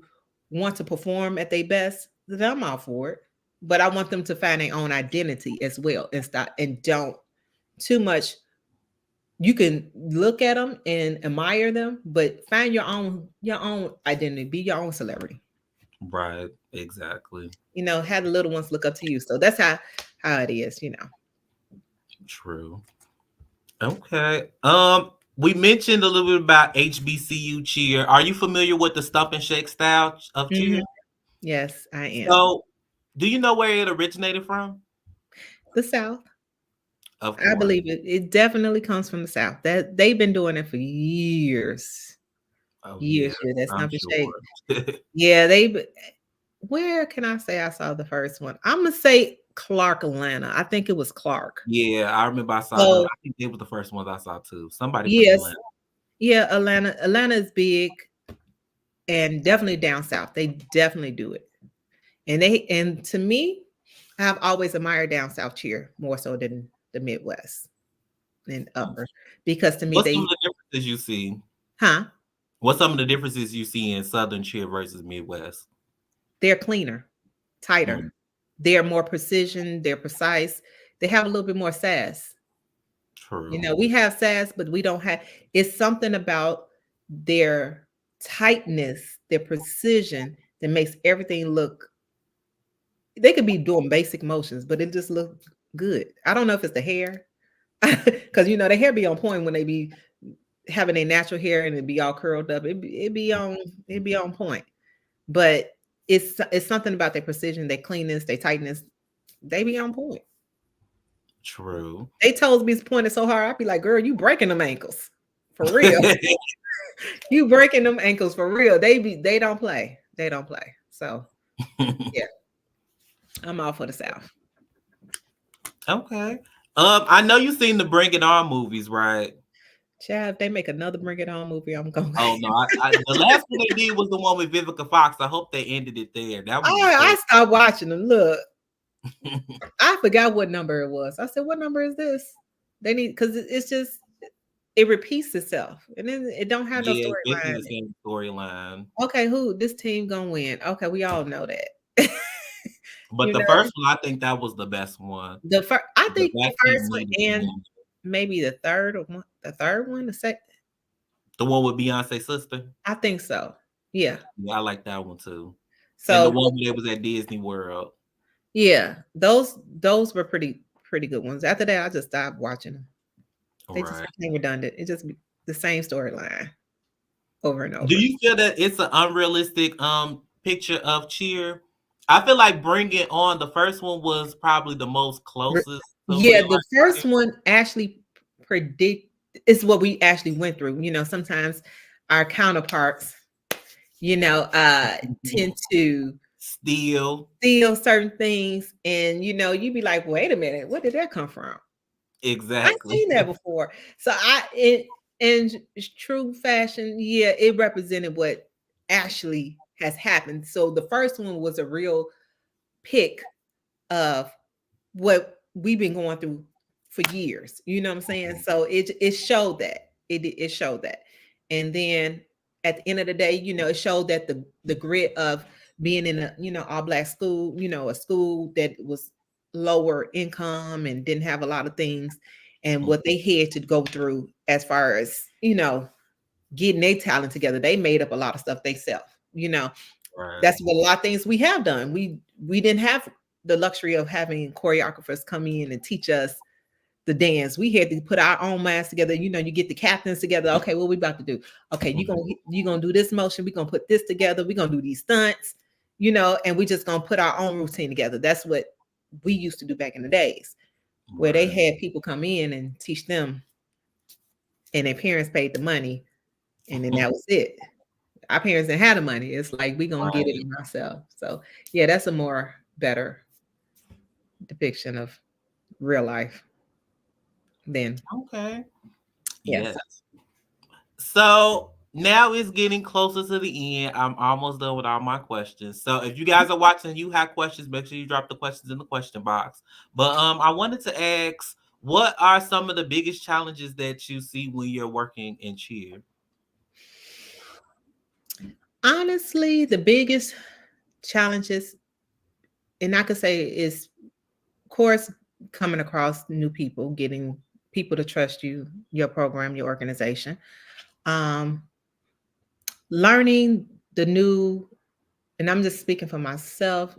Speaker 2: want to perform at their best, then I'm all for it. But I want them to find their own identity as well, and don't too much. You can look at them and admire them, but find your own identity. Be your own celebrity.
Speaker 1: Right. Exactly.
Speaker 2: Have the little ones look up to you. So that's how it is.
Speaker 1: True. Okay. We mentioned a little bit about HBCU cheer. Are you familiar with the stump and shake style of cheer?
Speaker 2: Yes, I am.
Speaker 1: So, do you know where it originated from?
Speaker 2: The South. I believe it. It definitely comes from the South. That they've been doing it for years. Years. Yeah, that's not the shake. Yeah, where can I say I saw the first one? I'm gonna say Clark, Atlanta. I think it was Clark.
Speaker 1: Yeah, I remember I saw them. I think they were the first ones I saw too. Somebody from Atlanta.
Speaker 2: Yeah, Atlanta. Atlanta is big, and definitely down south. They definitely do it. And to me, I've always admired down south cheer more so than the Midwest and upper, because to me,
Speaker 1: what's some of the differences you see?
Speaker 2: Huh?
Speaker 1: What's some of the differences you see in Southern cheer versus Midwest?
Speaker 2: They're cleaner, tighter. Mm-hmm. They're more precision. They're precise. They have a little bit more sass.
Speaker 1: True.
Speaker 2: We have sass, but we don't have. It's something about their tightness, their precision that makes everything look. They could be doing basic motions, but it just looks good. I don't know if it's the hair, because the hair be on point when they be having their natural hair and it be all curled up. It be on point, but it's something about their precision, their cleanness, their tightness. They be on point.
Speaker 1: True.
Speaker 2: They toes be pointed so hard, I'd be like, girl, you breaking them ankles for real. You breaking them ankles for real. They don't play. They don't play. So yeah, I'm all for the South.
Speaker 1: Okay. I know you seen the Bring It On movies, right?
Speaker 2: Child, if they make another Bring It On movie, I'm going.
Speaker 1: Oh no, the last one they did was the one with Vivica Fox. I hope they ended it there. That one was
Speaker 2: I
Speaker 1: good.
Speaker 2: stopped watching them. Look, I forgot what number it was. I said, "What number is this?" They need because it's just it repeats itself, and then it don't have no
Speaker 1: Yeah, it's basically
Speaker 2: storyline.
Speaker 1: the same storyline.
Speaker 2: Okay, who this team gonna win? Okay, we all know that.
Speaker 1: But
Speaker 2: You
Speaker 1: the
Speaker 2: know,
Speaker 1: first one, I think that was the best one.
Speaker 2: the first. I
Speaker 1: The
Speaker 2: think the
Speaker 1: black
Speaker 2: first
Speaker 1: team
Speaker 2: one
Speaker 1: needed to
Speaker 2: and
Speaker 1: win.
Speaker 2: maybe the third one, the second.
Speaker 1: The one with Beyonce's sister.
Speaker 2: I think so. Yeah.
Speaker 1: Yeah, I like that one too. And the
Speaker 2: So
Speaker 1: one where they was at Disney World.
Speaker 2: yeah, those were pretty good ones. After that, I just stopped watching them. They just
Speaker 1: Right.
Speaker 2: became redundant. It just be the same storyline over and
Speaker 1: Do
Speaker 2: over.
Speaker 1: you feel that it's an unrealistic picture of cheer? I feel like Bring It On, the first one was probably the most
Speaker 2: Re-
Speaker 1: closest to
Speaker 2: Yeah,
Speaker 1: real
Speaker 2: the
Speaker 1: life.
Speaker 2: first one actually predict is what we actually went through. Sometimes our counterparts, tend to
Speaker 1: Still,
Speaker 2: steal certain things, and you be like, wait a minute, where did that come from? I
Speaker 1: exactly.
Speaker 2: seen that before. So in true fashion, yeah, it represented what actually has happened. So the first one was a real pick of what we've been going through for years. You know what I'm saying? So it showed that. It showed that. And then at the end of the day, it showed that the grit of being in a, all black school, a school that was lower income and didn't have a lot of things, and what they had to go through as far as, getting their talent together. They made up a lot of stuff themselves,
Speaker 1: Right.
Speaker 2: that's what a lot of things we have done. We didn't have the luxury of having choreographers come in and teach us the dance. We had to put our own minds together. You get the captains together. Okay, what we about to do? Okay, you gonna do this motion. We're gonna put this together. We're gonna do these stunts, and we just gonna put our own routine together. That's what we used to do back in the days, where they
Speaker 1: Right.
Speaker 2: had people come in and teach them, and their parents paid the money, and then that was it. Our parents didn't have the money. It's like we gonna get it
Speaker 1: Right.
Speaker 2: in ourselves. So yeah, that's a more better depiction of real life than
Speaker 1: Okay.
Speaker 2: yes.
Speaker 1: Yes. So now it's getting closer to the end. I'm almost done with all my questions. So if you guys are watching, you have questions, make sure you drop the questions in the question box. But I wanted to ask, what are some of the biggest challenges that you see when you're working in cheer?
Speaker 2: Honestly, the biggest challenges, and I could say, is of course coming across new people, getting people to trust you, your program, your organization. Um, Learning the new, and I'm just speaking for myself,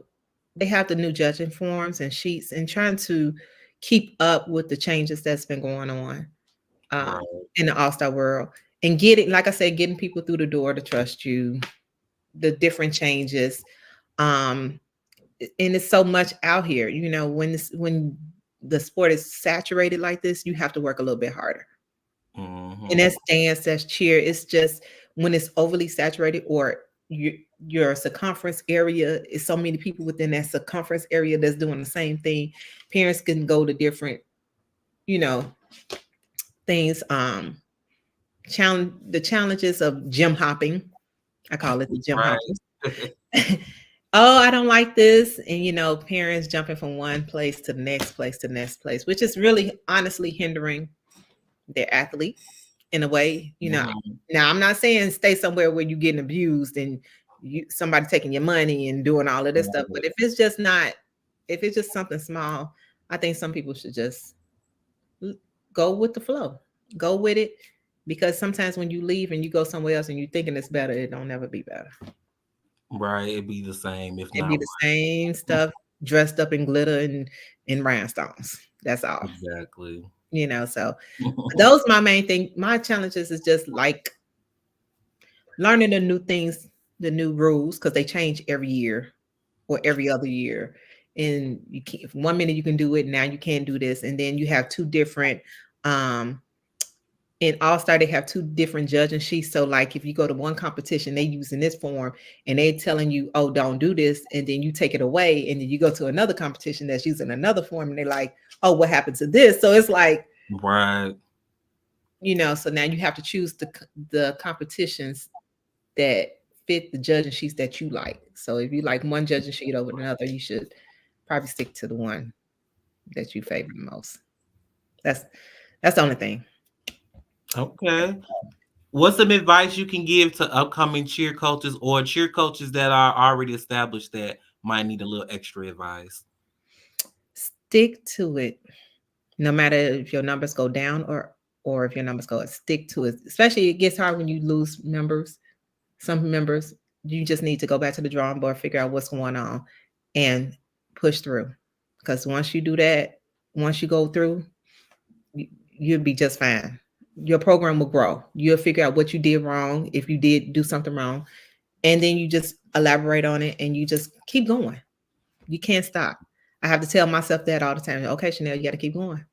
Speaker 2: they have the new judging forms and sheets, and trying to keep up with the changes that's been going on um,
Speaker 1: Right.
Speaker 2: in the all-star world, and getting, like I said, getting people through the door to trust you, the different changes. Um, and it's so much out here, when the sport is saturated like this, you have to work a little bit harder. And
Speaker 1: Mm-hmm.
Speaker 2: that's dance, that's cheer. It's just when it's overly saturated, or your circumference area is so many people within that circumference area that's doing the same thing. Parents can go to different, you know, things. The challenges of gym hopping. I call it the gym hopping.
Speaker 1: Right.
Speaker 2: Oh, I don't like this. And parents jumping from one place to the next place to the next place, which is really honestly hindering their athlete in a way.
Speaker 1: Mhm.
Speaker 2: Now I'm not saying stay somewhere where you're getting abused and somebody taking your money and doing all of this stuff. But
Speaker 1: Right.
Speaker 2: if it's just something small, I think some people should just go with the flow, go with it. Because sometimes when you leave and you go somewhere else and you're thinking it's better, it don't ever be better.
Speaker 1: Right. It'd be the same, if
Speaker 2: It'd be
Speaker 1: not
Speaker 2: the same stuff dressed up in glitter and rhinestones. That's all.
Speaker 1: exactly.
Speaker 2: So those my main thing. My challenges is just like learning the new things, the new rules, because they change every year or every other year. And you can't, 1 minute you can do it, now you can't do this. And then you have two different in All Star, they have two different judging sheets. So, like, if you go to one competition, they using this form, and they telling you, "Oh, don't do this," and then you take it away, and then you go to another competition that's using another form, and they're like, oh, what happened to this? So it's like,
Speaker 1: Right.
Speaker 2: so now you have to choose the competitions that fit the judging sheets that you like. So if you like one judging sheet over another, you should probably stick to the one that you favor the most. That's the only thing.
Speaker 1: Okay. What's some advice you can give to upcoming cheer coaches or cheer coaches that are already established that might need a little extra advice?
Speaker 2: Stick to it. No matter if your numbers go down or if your numbers go up, stick to it. Especially it gets hard when you lose members. Some members, you just need to go back to the drawing board, figure out what's going on, and push through. Because once you do that, once you go through, you'll be just fine. Your program will grow. You'll figure out what you did wrong, if you did do something wrong, and then you just elaborate on it and you just keep going. You can't stop. I have to tell myself that all the time. Okay, Chanel, you got to keep going.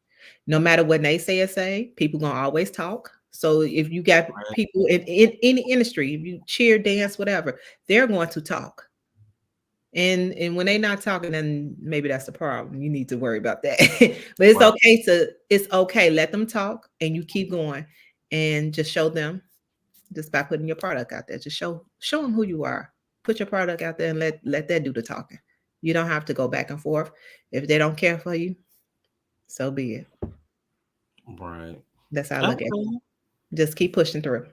Speaker 2: No matter what naysayers say, people gonna always talk. So if you got
Speaker 1: Right.
Speaker 2: people in any industry, if you cheer, dance, whatever, they're going to talk. And when they're not talking, then maybe that's the problem. You need to worry about that. But
Speaker 1: Right.
Speaker 2: it's okay. Let them talk and you keep going and just show them just by putting your product out there. Just show them who you are. Put your product out there and let that do the talking. You don't have to go back and forth. If they don't care for you, so be it.
Speaker 1: Right.
Speaker 2: That's how I look at it.
Speaker 1: Okay.
Speaker 2: Just keep pushing through.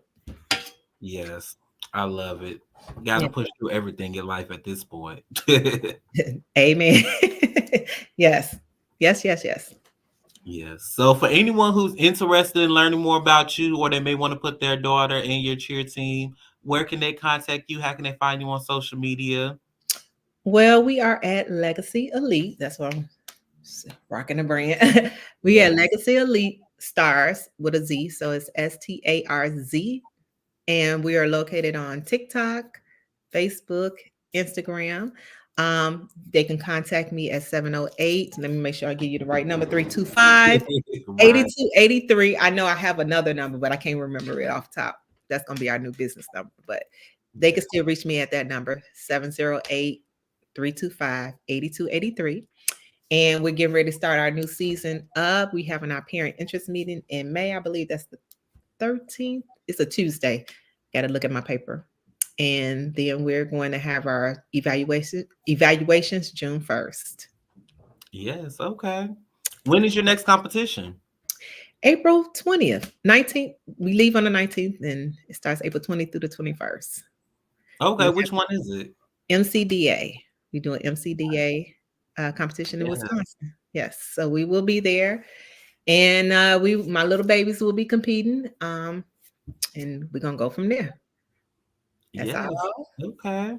Speaker 1: Yes. I love it. Got to
Speaker 2: Yeah.
Speaker 1: push through everything in life at this point.
Speaker 2: Amen. Yes. Yes, yes, yes.
Speaker 1: Yes. So for anyone who's interested in learning more about you or they may want to put their daughter in your cheer team, where can they contact you? How can they find you on social media?
Speaker 2: Well, we are at Legacy Elite. That's what I'm rocking the brand. We
Speaker 1: Yeah.
Speaker 2: at Legacy Elite STARZ with a Z. So it's STARZ. And we are located on TikTok, Facebook, Instagram. They can contact me at 708. Let me make sure I give you the right number, 325
Speaker 1: Right.
Speaker 2: 8283. I know I have another number, but I can't remember it off top. That's going to be our new business number, but they can still reach me at that number, 708 325 8283. And we're getting ready to start our new season up. We having our parent interest meeting in May. I believe that's the 13th. It's a Tuesday. Got to look at my paper. And then we're going to have our evaluations June 1st.
Speaker 1: Yes. Okay. When is your next competition?
Speaker 2: April 20th, 19th. We leave on the 19th and it starts April 20th through the 21st.
Speaker 1: Okay.
Speaker 2: We
Speaker 1: Which one is it?
Speaker 2: have MCDA. We do an MCDA competition in
Speaker 1: Yeah.
Speaker 2: Wisconsin. Yes. So we will be there. And my little babies will be competing. And we're gonna go from there. That's
Speaker 1: Yes.
Speaker 2: all.
Speaker 1: Okay.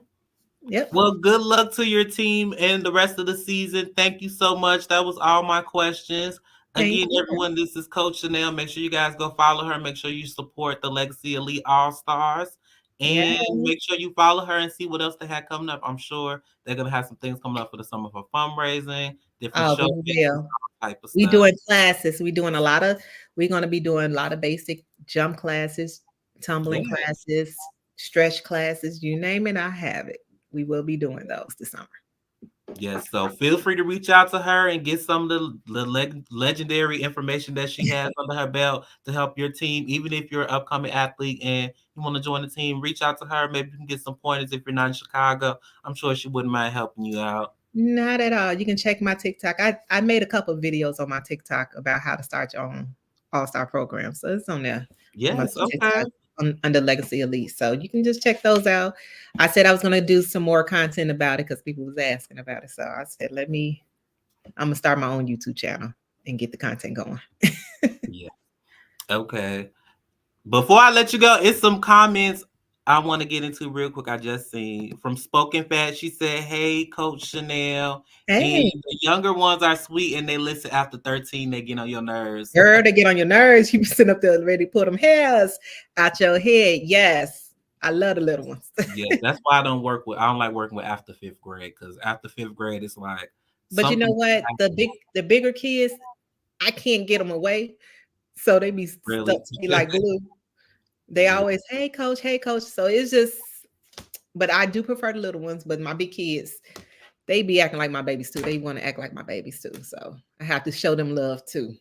Speaker 2: Yep.
Speaker 1: Well, good luck to your team and the rest of the season. Thank you so much. That was all my questions.
Speaker 2: Thank
Speaker 1: Again,
Speaker 2: you.
Speaker 1: everyone, this is Coach Chanel. Make sure you guys go follow her. Make sure you support the Legacy Elite All Stars.
Speaker 2: Yeah.
Speaker 1: And make sure you follow her and see what else they have coming up. I'm sure they're going to have some things coming up for the summer for fundraising, different
Speaker 2: Oh, we
Speaker 1: showcases,
Speaker 2: will.
Speaker 1: type of
Speaker 2: We
Speaker 1: stuff.
Speaker 2: doing classes. We're gonna be doing a lot of basic jump classes, tumbling
Speaker 1: Yeah.
Speaker 2: classes, stretch classes, you name it, I have it. We will be doing those this summer.
Speaker 1: Yes, so feel free to reach out to her and get some of the legendary information that she has under her belt to help your team. Even if you're an upcoming athlete and you want to join the team, reach out to her. Maybe you can get some pointers if you're not in Chicago. I'm sure she wouldn't mind helping you out.
Speaker 2: Not at all. You can check my TikTok. I made a couple of videos on my TikTok about how to start your own all-star program. So it's on there on my
Speaker 1: Yes, okay.
Speaker 2: TikTok under Legacy Elite. So you can just check those out. I said I was gonna do some more content about it because people was asking about it. So I said, I'm gonna start my own YouTube channel and get the content going.
Speaker 1: Yeah. Okay. Before I let you go, it's some comments I want to get into real quick. I just seen from Spoken Fat. She said, "Hey, Coach Chanel." And
Speaker 2: Hey,
Speaker 1: the younger ones are sweet and they listen after 13. They get on your nerves.
Speaker 2: girl, they get on your nerves. You be sitting up there ready to put them hairs out your head. Yes, I love the little ones.
Speaker 1: Yeah, that's why I don't like working with after 5th grade because after 5th grade, it's like
Speaker 2: But you know
Speaker 1: something
Speaker 2: what? The bigger kids, I can't get them away, so they be
Speaker 1: really.
Speaker 2: stuck to me like glue. They
Speaker 1: Yeah.
Speaker 2: always, hey coach, hey coach. So it's just, but I do prefer the little ones. But my big kids, they be acting like my babies too. They want to act like my babies too. So I have to show them love too.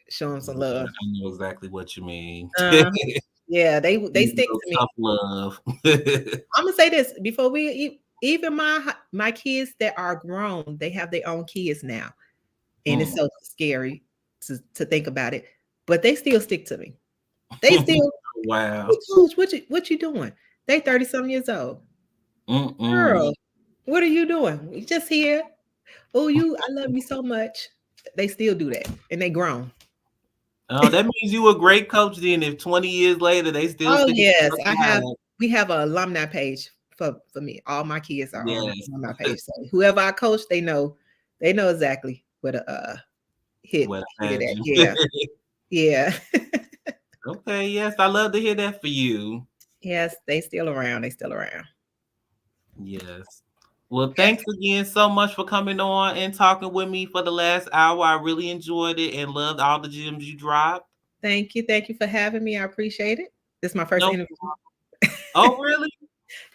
Speaker 2: Show them some love.
Speaker 1: I know exactly what you mean.
Speaker 2: Yeah, they stick to me.
Speaker 1: Tough love.
Speaker 2: I'm gonna say this before even my kids that are grown, they have their own kids now, and it's so scary to think about it. But they still stick to me. They still
Speaker 1: wow.
Speaker 2: Coach, what you doing? They 30-some years old. Girl, what are you doing? We just here. Oh, I love you so much. They still do that, and they grown.
Speaker 1: Oh, that means you a great coach then. If 20 years later they still.
Speaker 2: Oh yes, we have an alumni page for me. All my kids are on the alumni page. So whoever I coach, they know exactly what hit it at. Yeah. Yeah.
Speaker 1: Okay, yes, I love to hear that for you.
Speaker 2: Yes, they still around.
Speaker 1: Yes. Well, thanks again so much for coming on and talking with me for the last hour. I really enjoyed it and loved all the gems you dropped.
Speaker 2: Thank you for having me. I appreciate it. This is my first interview.
Speaker 1: Oh, really?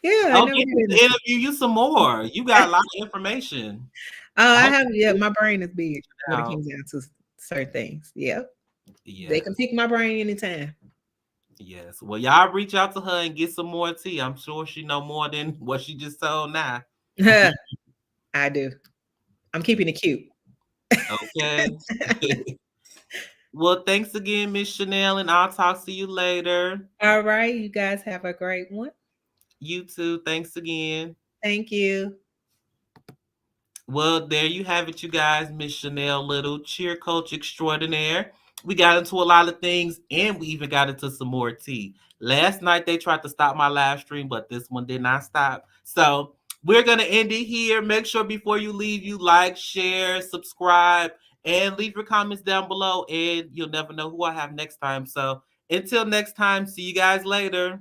Speaker 2: Yeah.
Speaker 1: I'll get to interview you some more. You got a lot of information.
Speaker 2: I have. Yeah, my brain is big when it comes down to certain things. Yeah. They can pick my brain anytime.
Speaker 1: Yes. Well, y'all reach out to her and get some more tea. I'm sure she know more than what she just told now.
Speaker 2: I do. I'm keeping it cute.
Speaker 1: Okay. Well, thanks again, Miss Chanel, and I'll talk to you later.
Speaker 2: All right. You guys have a great one.
Speaker 1: You too. Thanks again.
Speaker 2: Thank you.
Speaker 1: Well, there you have it, you guys. Miss Chanel Little, cheer coach extraordinaire. We got into a lot of things, and we even got into some more tea. Last night, they tried to stop my live stream, but this one did not stop. So we're going to end it here. Make sure before you leave, you like, share, subscribe, and leave your comments down below. And you'll never know who I have next time. So until next time, see you guys later.